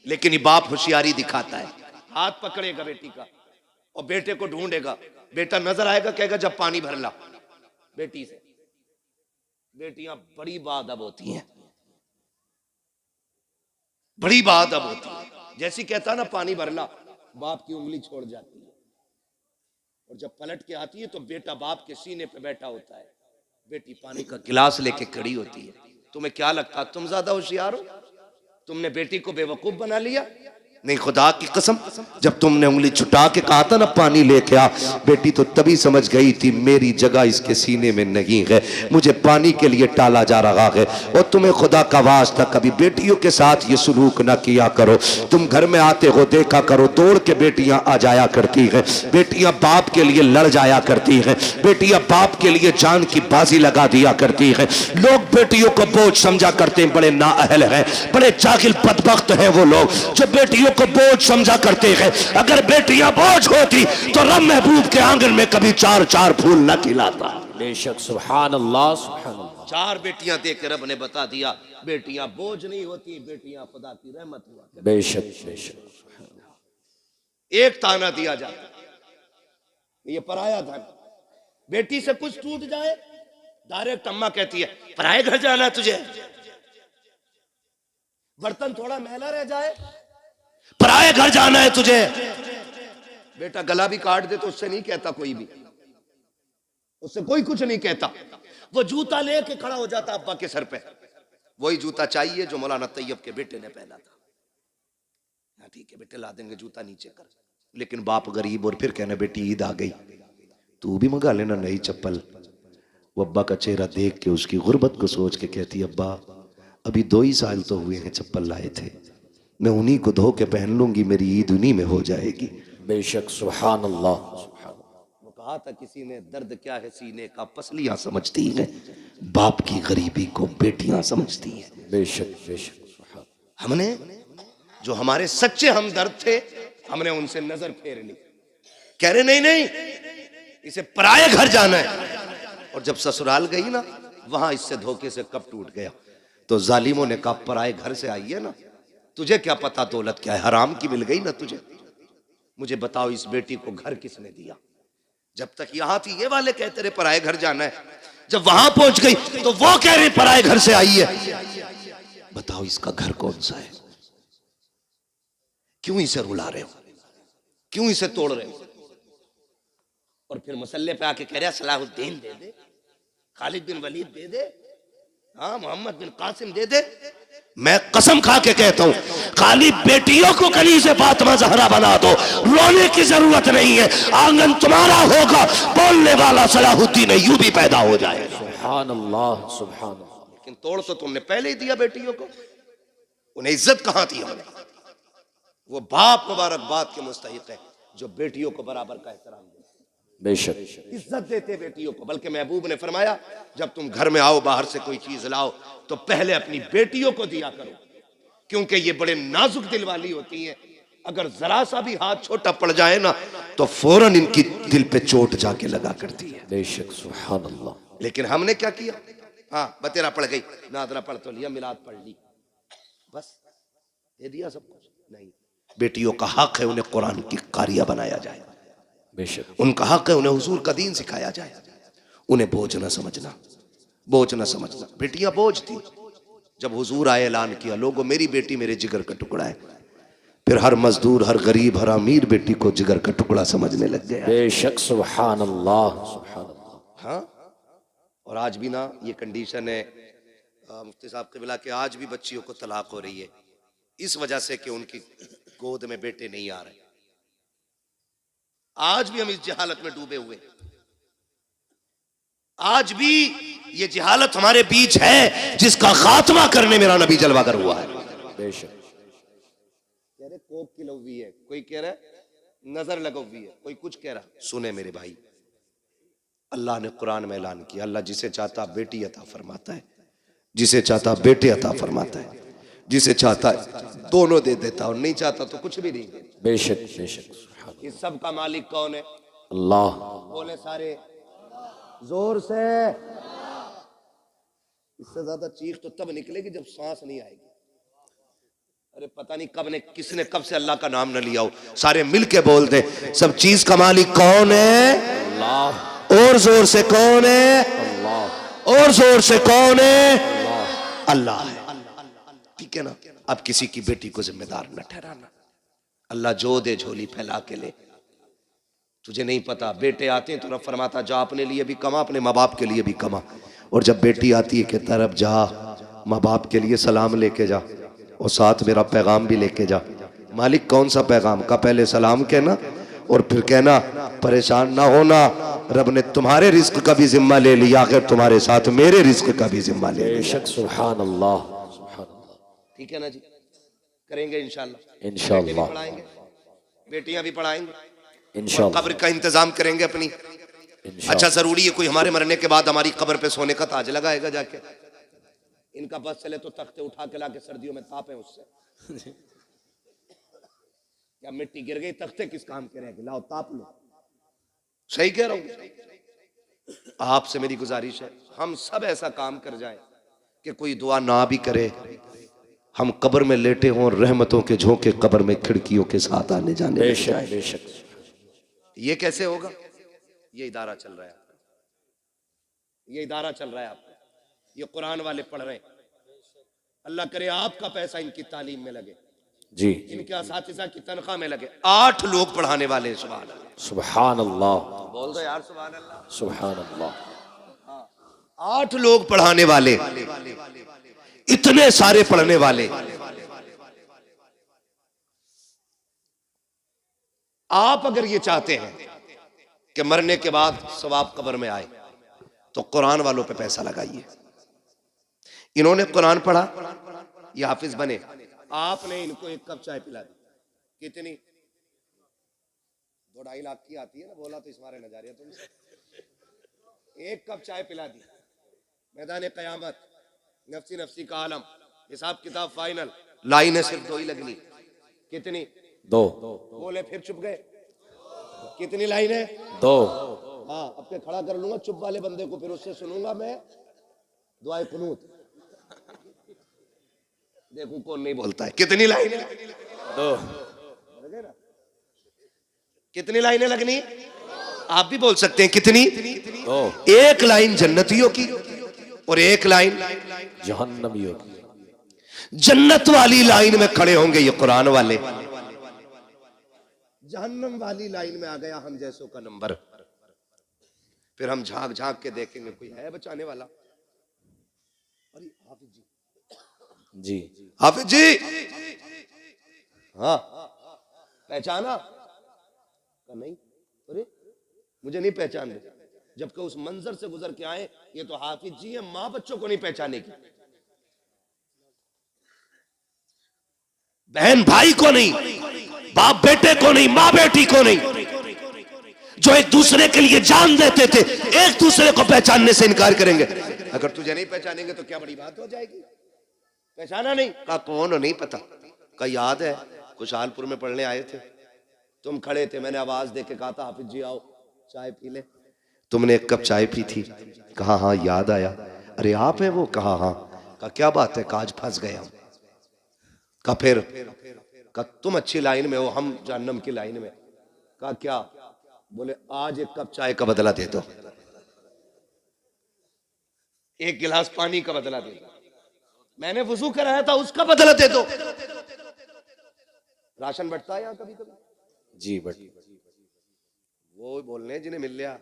लेकिन ये बाप होशियारी दिखाता है, हाथ पकड़ेगा बेटी का और बेटे को ढूंढेगा। बेटा नजर आएगा, कहेगा जब पानी भर ला बेटी से। बेटियां बड़ी बाअदब होती हैं, बड़ी बाअदब होती है। जैसी कहता ना पानी भर ला, बाप की उंगली छोड़ जाती है, और जब पलट के आती है तो बेटा बाप के सीने पे बैठा होता है, बेटी पानी का गिलास लेके खड़ी होती है। तुम्हें क्या लगता तुम ज्यादा होशियार हो? तुमने बेटी को बेवकूफ बना लिया? नहीं, खुदा की कसम, जब तुमने उंगली छुटा के कहा था ना पानी लेके आ, बेटी तो तभी समझ गई थी मेरी जगह इसके सीने में नहीं है, मुझे पानी के लिए टाला जा रहा है। और तुम्हें खुदा का वास्ता कभी बेटियों के साथ ये सलूक ना किया करो। तुम घर में आते हो देखा करो, दौड़ के बेटियां आ जाया करती हैं, बेटियां बाप के लिए लड़ जाया करती हैं, बेटियां बाप के लिए जान की बाजी लगा दिया करती हैं। लोग बेटियों को बोझ समझा करते हैं, बड़े नाअहल हैं, बड़े जाहिल बदबख्त हैं वो लोग जो बेटियों को बोझ समझा करते हैं। अगर बेटियां बोझ होती तो रब महबूब के आंगन में कभी 4-4 फूल न खिलाता। बेशक, सुभान अल्लाह, सुभान अल्लाह। 4 बेटियां देख रब ने बता दिया बेटियां बोझ नहीं होती, बेटियां खुदा की रहमत हुआ। बेशक बेशक। एक ताना दिया जाता, ये पराया धन। बेटी से कुछ टूट जाए, डायरेक्ट अम्मा कहती है पराए घर जाना है तुझे। बर्तन थोड़ा मैला रह जाए, पराए घर जाना है तुझे। बेटा गला भी काट दे तो उससे नहीं कहता कोई भी, उससे कोई कुछ नहीं कहता। वो जूता लेके खड़ा हो जाता अब्बा के सर पे, वही जूता चाहिए जो मौलाना तैयब के बेटे ने पहना था। ठीक है बेटे ला देंगे जूता, नीचे कर। लेकिन बाप गरीब, और फिर कहना बेटी ईद आ गई, तू भी मंगा लेना नई चप्पल। वो अब्बा का चेहरा देख के उसकी गुर्बत को सोच के कहती अब्बा अभी 2 ही साल तो हुए हैं चप्पल लाए थे, मैं उन्हीं को धो के पहन लूंगी, मेरी ईद उन्हीं में हो जाएगी। बेशक, सुभान अल्लाह। वो कहा था किसी ने दर्द क्या है सीने का, पसलियां समझती हैं, बाप की गरीबी को बेटियां समझती हैं। बेशक बेशक। हमने जो हमारे सच्चे हमदर्द थे, हमने उनसे नजर फेर ली। कह रहे नहीं नहीं, इसे पराये घर जाना है। और जब ससुराल गई ना, वहां इससे धोखे से कब टूट गया। तो जालिमों ने कहा पराये घर से आई है ना, तुझे क्या पता दौलत क्या है, हराम की मिल गई ना तुझे। मुझे बताओ इस बेटी को घर किसने दिया। जब तक यहां थी ये वाले कहते रहे पराये घर जाना है, जब वहां पहुंच गई तो वो कह रहे पराये घर से आई है। बताओ इसका घर कौन सा है। क्यों इसे रुला रहे हो, क्यों इसे तोड़ रहे हो। और फिर मसल्ले पे आके कह रहे सलाहुद्दीन दे दे, खालिद बिन वलीद दे दे, हाँ मोहम्मद बिन कासिम दे दे। मैं कसम खा के कहता हूं, खाली बेटियों को कली से फातिमा ज़हरा बना दो, रोने की जरूरत नहीं है। आंगन तुम्हारा होगा, बोलने वाला सलाहुद्दीन अय्यूबी पैदा हो जाए। सुभान अल्लाह, सुभान अल्लाह। लेकिन तोड़ तो तुमने पहले ही दिया बेटियों को, उन्हें इज्जत कहां थी हमने। वो बाप मुबारकबाद के मुस्तहिक है जो बेटियों को बराबर का एहतराम दे, बेशक इज्जत देते बेटियों को। बल्कि महबूब ने फरमाया जब तुम घर में आओ, बाहर से कोई चीज लाओ, तो पहले अपनी बेटियों को दिया करो, क्योंकि ये बड़े नाजुक दिल वाली होती हैं। अगर जरा सा भी हाथ छोटा पड़ जाए ना, तो फौरन इनकी दिल पे चोट जाके लगा करती है। बेशक, सुभान अल्लाह। लेकिन हमने क्या किया, हाँ बतेरा पड़ गई, नादरा पढ़ तो लिया, मिलाद पढ़ ली, बस दे दिया सब कुछ। नहीं, बेटियों का हक है उन्हें कुरान की कारिया बनाया जाए, बेशक उनका हक है उन्हें हुजूर का दीन सिखाया जाए। उन्हें बोझ न समझना, बोझ न समझना। बेटियां बोझ थी। जब हुजूर आए ऐलान किया, लोगों मेरी बेटी मेरे जिगर का टुकड़ा है, फिर हर मजदूर, हर गरीब, हर अमीर बेटी को जिगर का टुकड़ा समझने लग गया। बेशक, सुभान अल्लाह, सुभान अल्लाह। हाँ, और आज भी ना ये कंडीशन है मुफ्ती साहब क़िबला के, आज भी बच्चियों को तलाक हो रही है इस वजह से कि उनकी गोद में बेटे नहीं आ रहे। आज भी हम इस जहालत में डूबे हुए, आज भी ये जहालत हमारे बीच है जिसका खात्मा करने मेरा नबी जलवागर हुआ है। बेशक। कह रहे कोक की लवी है, कोई कह रहा है नजर लगवी है, कोई कुछ कह रहा। सुने मेरे भाई, अल्लाह ने कुरान में ऐलान किया, अल्लाह जिसे चाहता बेटी अता फरमाता है, जिसे चाहता बेटे अता फरमाता है, जिसे चाहता है दोनों दे देता, और नहीं चाहता तो कुछ भी नहीं देता। बेशक, बेशक। इस सब का मालिक कौन है? अल्लाह। बोले सारे जोर से। इससे ज्यादा चीख तो तब निकलेगी जब सांस नहीं आएगी। अरे पता नहीं कब ने किसने कब से अल्लाह का नाम न लिया हो। सारे मिलके बोल दे, सब चीज का मालिक कौन है? अल्लाह। और जोर से कौन है? अल्लाह। और जोर से कौन है? अल्लाह है। ठीक है ना। अब किसी की बेटी को जिम्मेदार न ठहराना। अल्लाह जो दे झोली फैला के ले। तुझे नहीं पता, बेटे आते हैं तो रब फरमाता जा अपने लिए भी कमा, अपने माँ बाप के लिए भी कमा। और जब बेटी आती है कहता रब जा माँ बाप के लिए सलाम लेके जा, और साथ मेरा पैगाम भी लेके जा। मालिक कौन सा पैगाम का? पहले सलाम कहना और फिर कहना परेशान ना होना, रब ने तुम्हारे रिस्क का भी जिम्मा ले लिया, आखिर तुम्हारे साथ मेरे रिस्क का भी जिम्मा ले लिया। बेशक, सुभान अल्लाह, सुभान अल्लाह। ठीक है ना जी, करेंगे इंशाल्लाह। इंशाल्लाह पढ़ाएंगे, बेटियां भी पढ़ाएंगे, इंशाल्लाह। कब्र का इंतजाम करेंगे अपनी। अच्छा जरूरी है कोई हमारे मरने के बाद हमारी कब्र पे सोने का ताज लगाएगा जाके? इनका बस चले तो तख्ते उठा के लाके सर्दियों में तापे उससे। क्या मिट्टी गिर गई, तख्ते किस काम के रहेंगे? लाओ ताप लो। सही कह रहा हूं। आपसे मेरी गुजारिश है हम सब ऐसा काम कर जाएं कि कोई दुआ ना भी करे, हम कब्र में लेटे हों, रहमतों के झोंके कब्र में खिड़कियों के साथ आने जाने। बेशक, बेशक। ये कैसे होगा? ये इदारा चल रहा है, ये इदारा चल रहा है आपका, ये कुरान वाले पढ़ रहे हैं। अल्लाह करे आपका पैसा इनकी तालीम में लगे जी, इनके असातिज़ा की तनख्वाह में लगे। 8 लोग पढ़ाने वाले हैं। सुभान अल्लाह, सुभान अल्लाह, बोल दो यार सुभान अल्लाह, सुभान अल्लाह। 8 लोग पढ़ाने वाले, इतने सारे पढ़ने वाले। आप अगर ये चाहते हैं कि मरने के बाद सवाब कब्र में आए तो कुरान वालों पे पैसा लगाइए। इन्होंने कुरान पढ़ा, ये हाफिज बने, आपने इनको 1 कप चाय पिला दी, कितनी? 2-2.5 लाख की आती है ना, बोला तो इस मारे नजारिया तुमसे। 1 कप चाय पिला दी, मैदान क़यामत नफ्सी नफ्सी का आलम, हिसाब किताब फाइनल, लाइनें सिर्फ 2 ही लगनी। कितनी? 2 बोले फिर चुप गए। कितनी लाइन है? 2। हाँ, अब के खड़ा कर लूंगा चुप वाले बंदे को, फिर उससे सुनूंगा मैं दुआए कुनूत। देखो कौन नहीं बोलता है। कितनी लाइन है? 2। कितनी लाइनें लगनी? आप भी बोल सकते हैं कितनी? 2। एक लाइन जन्नतियों की और एक लाइन जहन्नमियों की। जन्नत वाली लाइन में खड़े होंगे ये कुरान वाले, जहन्नम वाली लाइन में आ गया हम जैसों का नंबर। फिर हम झांक झांक के देखेंगे कोई है बचाने वाला। अरे हाफिज जी, जी हाफिज जी, हाँ पहचाना? नहीं, अरे मुझे नहीं पहचान रहे, जबकि उस मंजर से गुजर के आए। ये तो हाफिज जी है, माँ बच्चों को नहीं पहचानेगी, बहन भाई को नहीं, बाप बेटे को नहीं, माँ बेटी को नहीं, जो एक दूसरे के लिए जान देते थे, एक दूसरे को पहचानने से इनकार करेंगे। अगर तुझे नहीं पहचानेंगे तो क्या बड़ी बात हो जाएगी? पहचाना नहीं? कहा कौन हो? नहीं पता। कहा याद है खुशहालपुर में पढ़ने आए थे, तुम खड़े थे, मैंने आवाज देके कहा था हाफिज जी आओ चाय पी ले, तुमने एक कप चाय पी थी। कहा हाँ याद आया। अरे आप है वो? कहा हाँ। कहा क्या बात है? कहा आज फंस गए हम। कहा फिर? कहा तुम अच्छी लाइन में हो, हम जहन्नम की लाइन में। कहा क्या? बोले आज एक कप चाय का बदला दे दो, एक गिलास पानी का बदला दे दो, मैंने वुजू कराया था उसका बदला दे दो। राशन बंटता है यहाँ कभी कभी? जी बट वो बोलने जिन्हें मिल लिया,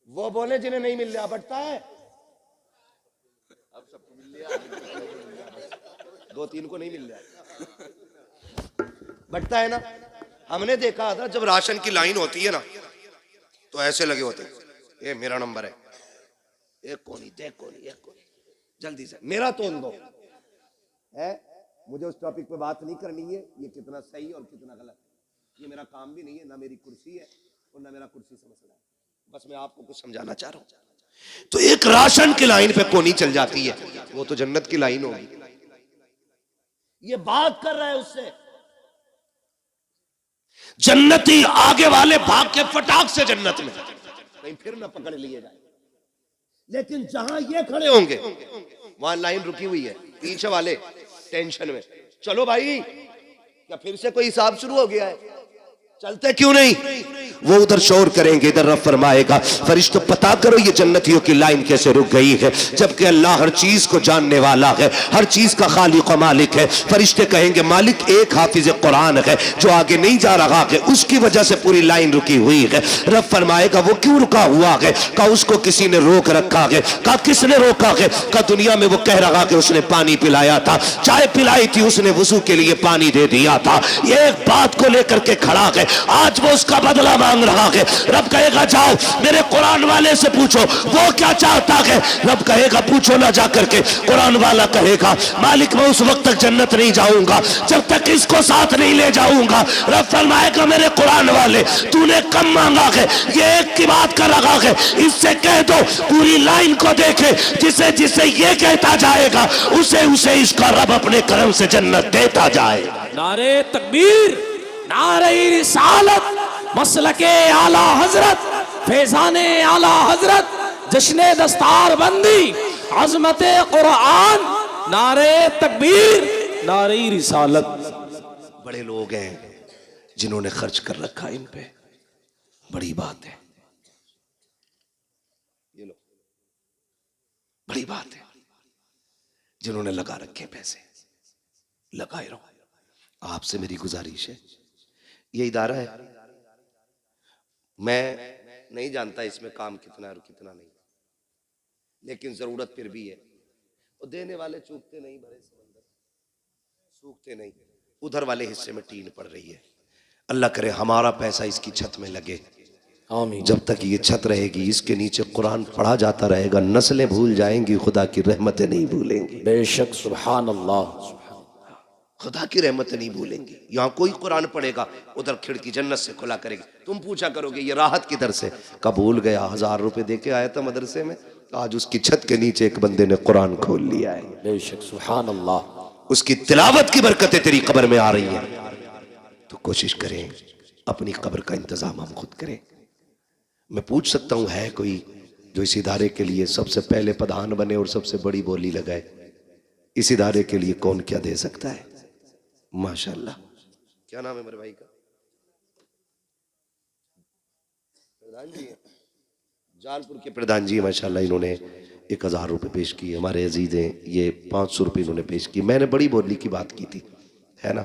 वो बोले जिन्हें नहीं मिल लिया। बंटता है? अब सबको मिल लिया, 2-3 को नहीं मिल रहा, बंटता है ना। हमने देखा था जब राशन की लाइन होती है ना तो ऐसे लगे होते हैं, ये मेरा नंबर है, एक कोनी, देख कोनी, एक कोनी, जल्दी से मेरा तोल दो है। मुझे उस टॉपिक पे बात नहीं करनी है, ये कितना सही और कितना गलत है, ये मेरा काम भी नहीं है, ना मेरी कुर्सी है और ना मेरा कुर्सी से मसला है, बस मैं आपको कुछ समझाना चाह रहा हूं। तो एक राशन की लाइन पे कोनी चल जाती है, वो तो जन्नत की लाइन होगी। ये बात कर रहा है उससे, जन्नती आगे वाले भाग के फटाक से जन्नत में, कहीं फिर ना पकड़ लिए जाए। लेकिन जहां ये खड़े होंगे वहां लाइन रुकी हुई है, पीछे वाले टेंशन में, चलो भाई क्या फिर से कोई हिसाब शुरू हो गया है, चलते क्यों नहीं? वो उधर शोर करेंगे, इधर रब फरमाएगा फरिश्तों पता करो ये जन्नतियों की लाइन कैसे रुक गई है, जबकि अल्लाह हर चीज को जानने वाला है, हर चीज का खालिक और मालिक है। फरिश्ते कहेंगे मालिक एक हाफिज कुरान है जो आगे नहीं जा रहा है, उसकी वजह से पूरी लाइन रुकी हुई है। रब फरमाएगा वो क्यों रुका हुआ है? कहा उसको किसी ने रोक रखा है। कहा किसने रोका है? कहा दुनिया में वो कह रहा कि उसने पानी पिलाया था, चाय पिलाई थी, उसने वुजू के लिए पानी दे दिया था, एक बात को लेकर के खड़ा है, आज वो उसका बदला मांग रहा है। रब कहेगा जाओ मेरे कुरान वाले से पूछो वो क्या चाहता है। रब कहेगा पूछो ना जाकर के। कुरान वाला कहेगा मालिक मैं उस वक्त तक जन्नत नहीं जाऊंगा जब तक इसको साथ नहीं ले जाऊंगा। रब फरमाएगा मेरे कुरान वाले तूने कम मांगा है, ये एक की बात कर रहा है, इससे कह दो पूरी लाइन को देखे, जिसे जिसे ये कहता जाएगा उसे उसे इसका रब अपने करम से जन्नत देता जाएगा। नारे तकबीर, नारे रिसालत, मसलके आला हजरत, फैजाने आला हजरत, जश्ने दस्तार बंदी, अजमते कुरान, नारे तकबीर, नारे रिसालत। बड़े लोग हैं जिन्होंने खर्च कर रखा इन पे, बड़ी बात है, ये लो बड़ी बात है, जिन्होंने लगा रखे पैसे लगाए रहो। आपसे मेरी गुजारिश है, ये इदारा है, मैं नहीं जानता इसमें काम कितना है और कितना नहीं, लेकिन जरूरत फिर भी है। और देने वाले चूकते नहीं, बड़े समंदर सूखते नहीं, उधर वाले हिस्से में टीन पड़ रही है। अल्लाह करे हमारा पैसा इसकी छत में लगे, आमीन। जब तक ये छत रहेगी इसके नीचे कुरान पढ़ा जाता रहेगा, नस्लें भूल जाएंगी, खुदा की रहमतें नहीं भूलेंगी। बेशक सुभान अल्लाह, खुदा की रहमतें नहीं भूलेंगी। यहाँ कोई कुरान पढ़ेगा उधर खिड़की जन्नत से खुला करेगी, तुम पूछा करोगे ये राहत किधर से? कबूल गया, 1000 रुपए दे के आया था मदरसे में, आज उसकी छत के नीचे एक बंदे ने कुरान खोल लिया है। बेशक सुभान अल्लाह। उसकी तिलावत की बरकतें तेरी कब्र में आ रही हैं, तो कोशिश करें अपनी कब्र का इंतजाम हम खुद करें। मैं पूछ सकता हूं, है कोई जो इस इदारे के लिए सबसे पहले प्रधान बने और सबसे बड़ी बोली लगाए? इस इदारे के लिए कौन क्या दे सकता है? माशाल्लाह। क्या नाम है मेरे भाई का? प्रधान जी हैं, जालपुर के प्रधान जी। माशाल्लाह, इन्होंने 1000 रुपये पेश किए। हमारे अजीज हैं, ये 500 रुपये इन्होंने पेश किए। मैंने बड़ी बोली की बात की थी, है ना?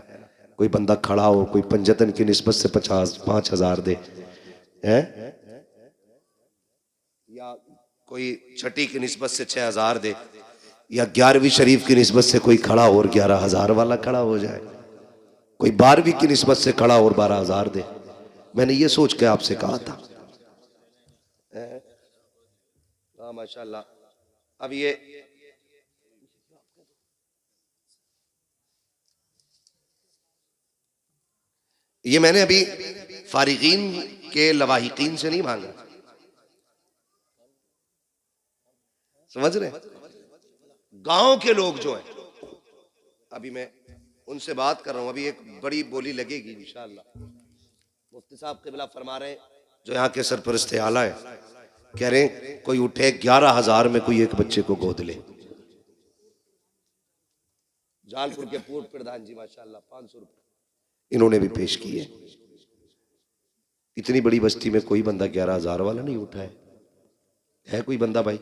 कोई बंदा खड़ा हो, कोई पंजतन की निस्बत से 5,000 दे, हैं, या कोई छठी की निस्बत से 6,000 दे, या 11वीं शरीफ की निस्बत से कोई खड़ा हो और 11,000 वाला खड़ा हो जाए, कोई 12वीं की निस्बत से खड़ा और 12,000 दे। मैंने ये सोच के आपसे कहा था। हाँ माशाल्लाह। अब ये मैंने अभी फारिगीन के लवाहिकीन से नहीं मांगा, समझ रहे? गांव के लोग जो हैं, अभी मैं उनसे बात कर रहा हूं। अभी एक बड़ी बोली लगेगी इंशाअल्लाह। मुफ्ती साहब क़िबला फरमा रहे हैं, जो यहाँ के सरपरस्त आला है, कह रहे हैं कोई उठे 11,000 में कोई एक बच्चे को गोद ले। जालपुर के पूर्व प्रधान जी माशाअल्लाह 500 रुपये इन्होंने भी पेश किए। इतनी बड़ी बस्ती में कोई बंदा 11,000 वाला नहीं उठा है कोई बंदा भाई?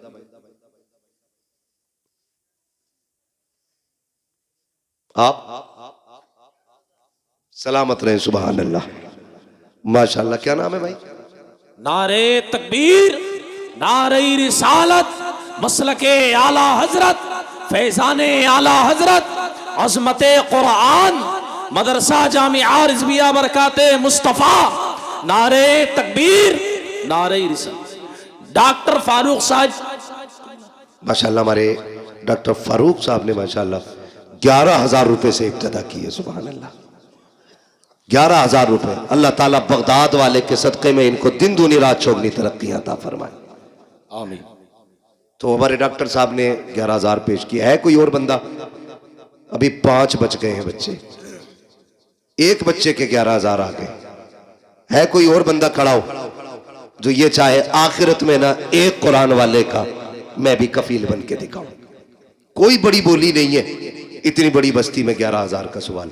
आप सलामत रहे, सुभान अल्लाह, माशाअल्लाह। क्या नाम है भाई? नारे तकबीर, नारे रिसालत, मसलके आला हजरत, फैजाने आला हजरत, अजमते कुरान, मदरसा जामिया रिजविया बरकाते मुस्तफा। नारे तकबीर, नारे रिसालत। डॉक्टर फारूक साहब माशाअल्लाह, हमारे डॉक्टर फारूक साहब ने माशाअल्लाह 11,000 रुपए से इब्तदा की है। सुभान अल्लाह, 11,000 रुपए। अल्लाह ताला बगदाद वाले के सदक़े में इनको दिन दूनी रात चौगनी तरक्की अता फरमाए, आमीन। तो हमारे डॉक्टर साहब ने 11,000 पेश किया है। कोई और बंदा? अभी 5 बच गए हैं बच्चे, एक बच्चे के 11,000 आ गए। है कोई और बंदा खड़ा हो जो ये चाहे आखिरत में ना एक कुरान वाले का मैं भी कफील बन के दिखाऊं? कोई बड़ी बोली नहीं है, इतनी बड़ी बस्ती में 11,000 का सवाल,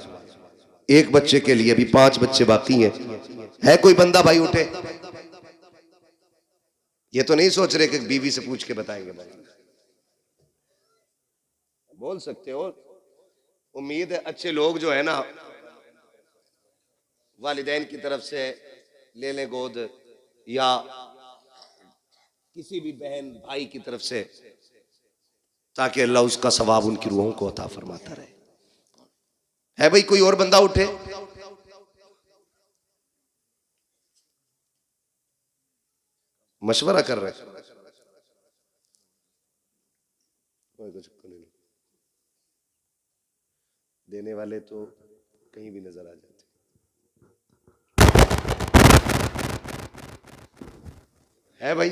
एक बच्चे के लिए। अभी 5 बच्चे बाकी हैं। है कोई बंदा भाई उठे? ये तो नहीं सोच रहे कि बीवी से पूछ के बताएंगे भाई, बोल सकते हो। उम्मीद है अच्छे लोग जो है ना, वालिदैन की तरफ से ले लें गोद, या किसी भी बहन भाई की तरफ से, ताकि अल्लाह उसका सवाब उनकी रूहों को अता फरमाता रहे। है भाई कोई और बंदा उठे? मशवरा कर रहे हैं, देने वाले तो कहीं भी नजर आ जाते। है भाई?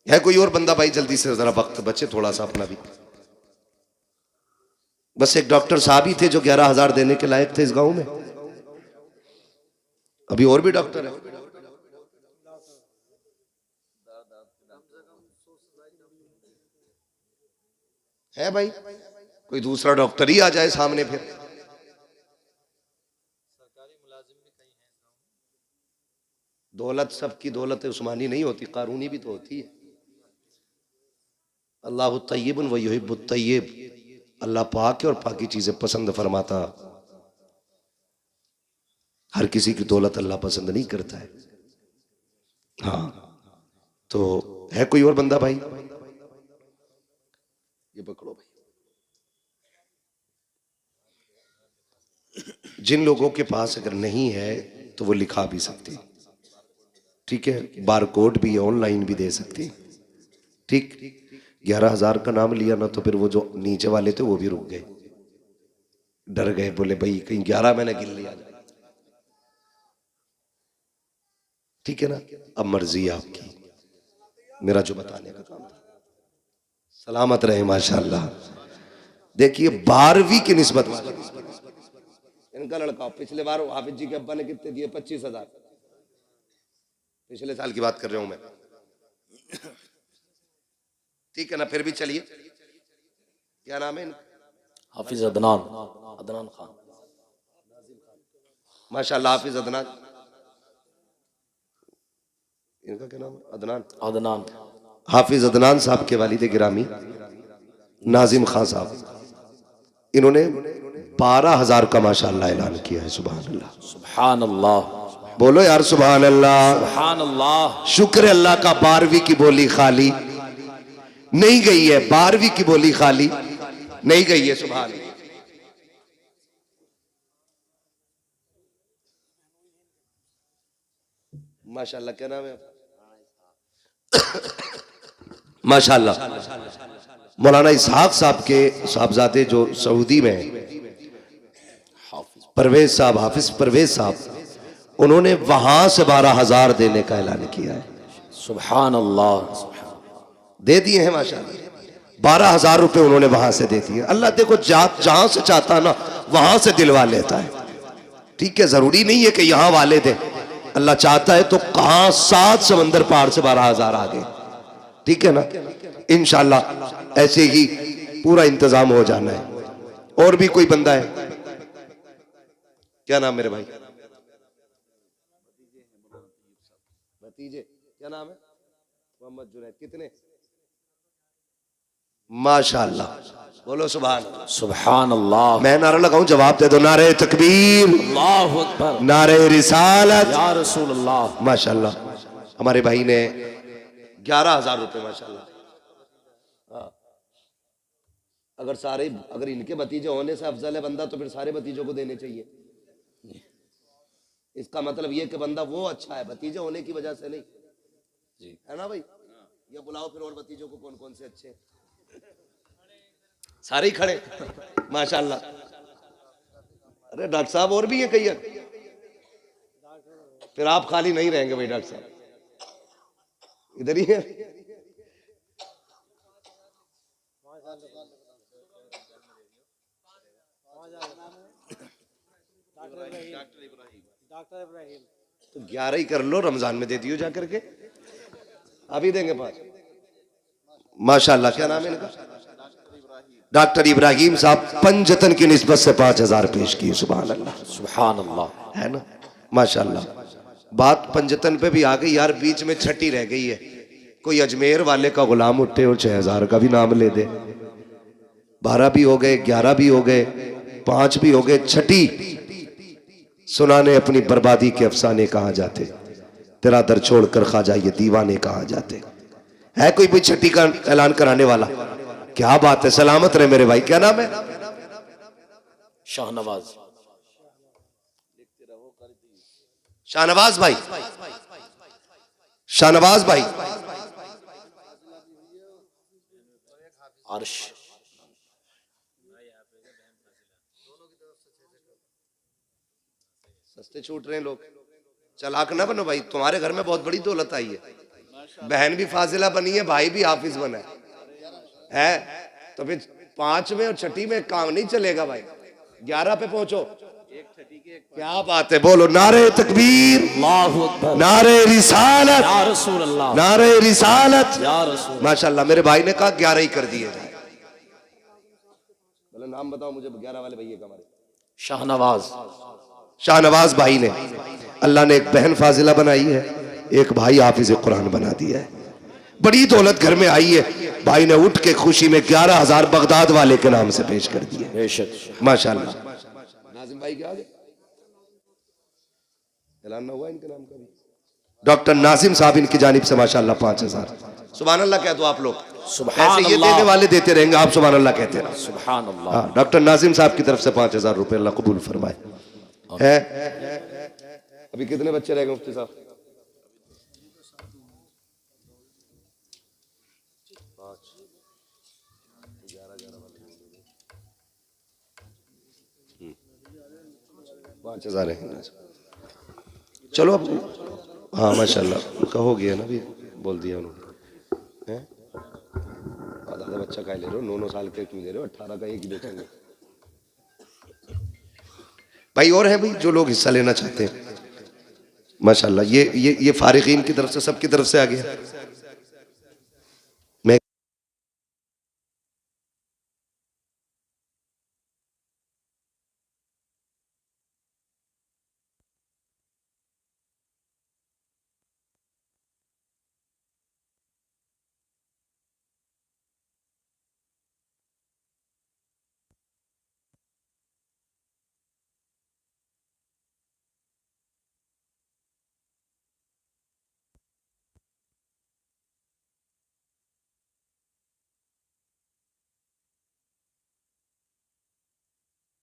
है कोई और बंदा भाई? जल्दी से, जरा वक्त बचे थोड़ा सा अपना भी। बस एक डॉक्टर साहब ही थे जो 11,000 देने के लायक थे इस गांव में। अभी और भी डॉक्टर है? है भाई? कोई दूसरा डॉक्टर ही आ जाए सामने फिर। दौलत सबकी दौलत उस्मानी नहीं होती, कारूनी भी तो होती है। अल्लाह तय्यबुन व युहिब्बुत तय्यब। अल्लाह पाक है और पाकी चीजें पसंद फरमाता। हर किसी की दौलत अल्लाह पसंद नहीं करता है। हाँ, तो है कोई और बंदा भाई? ये पकड़ो भाई। जिन लोगों के पास अगर नहीं है तो वो लिखा भी सकते, ठीक है? बार कोड भी ऑनलाइन भी दे सकते, ठीक? 11,000 का नाम लिया ना तो फिर वो जो नीचे वाले थे वो भी रुक गए, डर गए, बोले भाई कहीं 11 मैंने गिन लिया जाए। ठीक है ना? अब मर्जी है आपकी, मेरा जो बताने का काम था। सलामत रहे माशाल्लाह। देखिए 12वीं की निस्बत वाले इनका लड़का पिछले बार हाफिज जी के अब्बा ने कितने दिए? 25,000। पिछले साल की बात कर रहा हूं मैं, ठीक है ना? फिर भी चलिए, क्या नाम है इनका? हाफिज अदनान, अदनान खान माशाल्लाह। हाफिज अदनान, इनका क्या नाम है? अदनान, अदनान। हाफिज अदनान साहब के वालिद गिरामी नाजिम खान साहब, इन्होंने 12,000 का माशाल्लाह ऐलान किया है। सुभान अल्लाह, सुभान अल्लाह, बोलो यार सुभान अल्लाह, सुभान अल्लाह। शुक्र है अल्लाह का। 12वीं की बोली खाली नहीं गई है, 12वीं की बोली खाली नहीं गई है। सुभान अल्लाह। माशाल्लाह, क्या नाम है? माशाल्लाह। मौलाना इसहाक साहब के साहबजादे जो सऊदी में हैं, परवेज साहब, हाफिज परवेज साहब, उन्होंने वहां से 12,000 देने का ऐलान किया है। सुभान अल्लाह, दे दिए हैं माशाल्लाह। 12,000 रुपए उन्होंने वहां से दे दिए। अल्लाह देखो जहां से चाहता ना वहां से दिलवा लेता है, ठीक है? जरूरी नहीं है कि यहां वाले दे, अल्लाह चाहता है तो कहां 7 समंदर पार से 12,000 आ गए, ठीक है ना? इंशाल्लाह ऐसे ही पूरा इंतजाम हो जाना है। और भी कोई बंदा है? क्या नाम मेरे भाई? भतीजे, क्या नाम है? मोहम्मद जुनैद। कितने? माशाल्लाह, बोलो सुभान अल्लाह, सुभान अल्लाह। मैं नारा लगाऊं, जवाब दे दो। नारे तकबीर, अल्लाहु अकबर, नारे रिसालत, या रसूल अल्लाह। माशाल्लाह। हमारे भाई ने 11,000 रुपए माशाल्लाह। हाँ, अगर इनके भतीजे होने से अफजल है बंदा तो फिर सारे भतीजों को देने चाहिए। इसका मतलब ये कि बंदा वो अच्छा है, भतीजे होने की वजह से नहीं, जी, है ना भाई? या बुलाओ फिर और भतीजों को, कौन कौन से अच्छे हैं? सारे ही खड़े माशाल्लाह। अरे डॉक्टर साहब और भी है कई, फिर आप खाली नहीं रहेंगे भाई। डॉक्टर साहब इधर ही है। तो 11 ही कर लो, रमजान में दे दियो जा करके, अभी देंगे 5 माशाल्लाह। क्या नाम है इनका? डॉक्टर इब्राहिम साहब पंजतन की निस्बत से 5,000 पेश किए। सुभान अल्लाह, सुभान अल्लाह, है ना? माशाल्लाह। बात पंजतन पे भी आ गई यार, बीच में छठी रह गई है। कोई अजमेर वाले का गुलाम उठे और 6,000 का भी नाम ले दे। 12 भी हो गए, 11 भी हो गए, 5 भी हो गए, छठी सुनाने अपनी बर्बादी के अफसाने कहाँ जाते, तेरा दर छोड़कर ख्वाजा ये दीवाने कहाँ जाते। है कोई भी छठी का ऐलान कराने वाला? क्या बात है, सलामत रहे मेरे भाई। क्या नाम है? शाहनवाज, शाहनवाज भाई, शाहनवाज भाई। अर्श, सस्ते छूट रहे हैं लोग, चालाक ना बनो भाई। तुम्हारे घर में बहुत बड़ी दौलत आई है, बहन भी फाजिला बनी है, भाई भी हाफिज बना है, तो फिर 5 में और छठी में काम नहीं चलेगा भाई। 11 पे पहुंचो। क्या बात है, बोलो नारे तकबीर, अल्लाहु अकबर, नारे रिसालत, या रसूल अल्लाह, नारे रिसालत, या रसूल। माशाल्लाह। मेरे भाई ने कहा 11 ही कर दिए। बोले नाम बताओ मुझे 11 वाले भैया का। हमारे शाहनवाज, शाहनवाज भाई ने, अल्लाह ने एक बहन फाजिला बनाई है, एक भाई हाफिज कुरान बना दिया है। बड़ी दौलत घर में आई है। भाई ने उठ के खुशी में 11,000 बगदाद वाले के नाम से पेश कर दिए। बेशक, माशाल्लाह। नाजिम भाई क्या आगे ऐलान ना हुआ इनके नाम का भी? डॉक्टर नाजिम साहब इनकी जानिब से माशाल्लाह 5,000। सुभान अल्लाह कह दो आप लोग। सुभान ऐसे ये अल्लाह, देने वाले देते रहेंगे, आप सुभान अल्लाह कहते रहो। सुभान अल्लाह। हाँ, डॉक्टर नाजिम साहब की तरफ से 5,000 रुपए अल्लाह कबूल फरमाए। है अभी कितने बच्चे रह गए मुफ्ती साहब? 5,000 है। चलो अब, हाँ माशाल्लाह उनका हो गया ना, भी बोल दिया उन्होंने। ज्यादा बच्चा का ले रहे हो, 9 साल के क्यों दे रहे हो, 18 का एक ही बेचेंगे। भाई और है भाई जो लोग हिस्सा लेना चाहते हैं, माशाल्लाह। ये फारिगीन की तरफ से, सबकी तरफ से आ गया।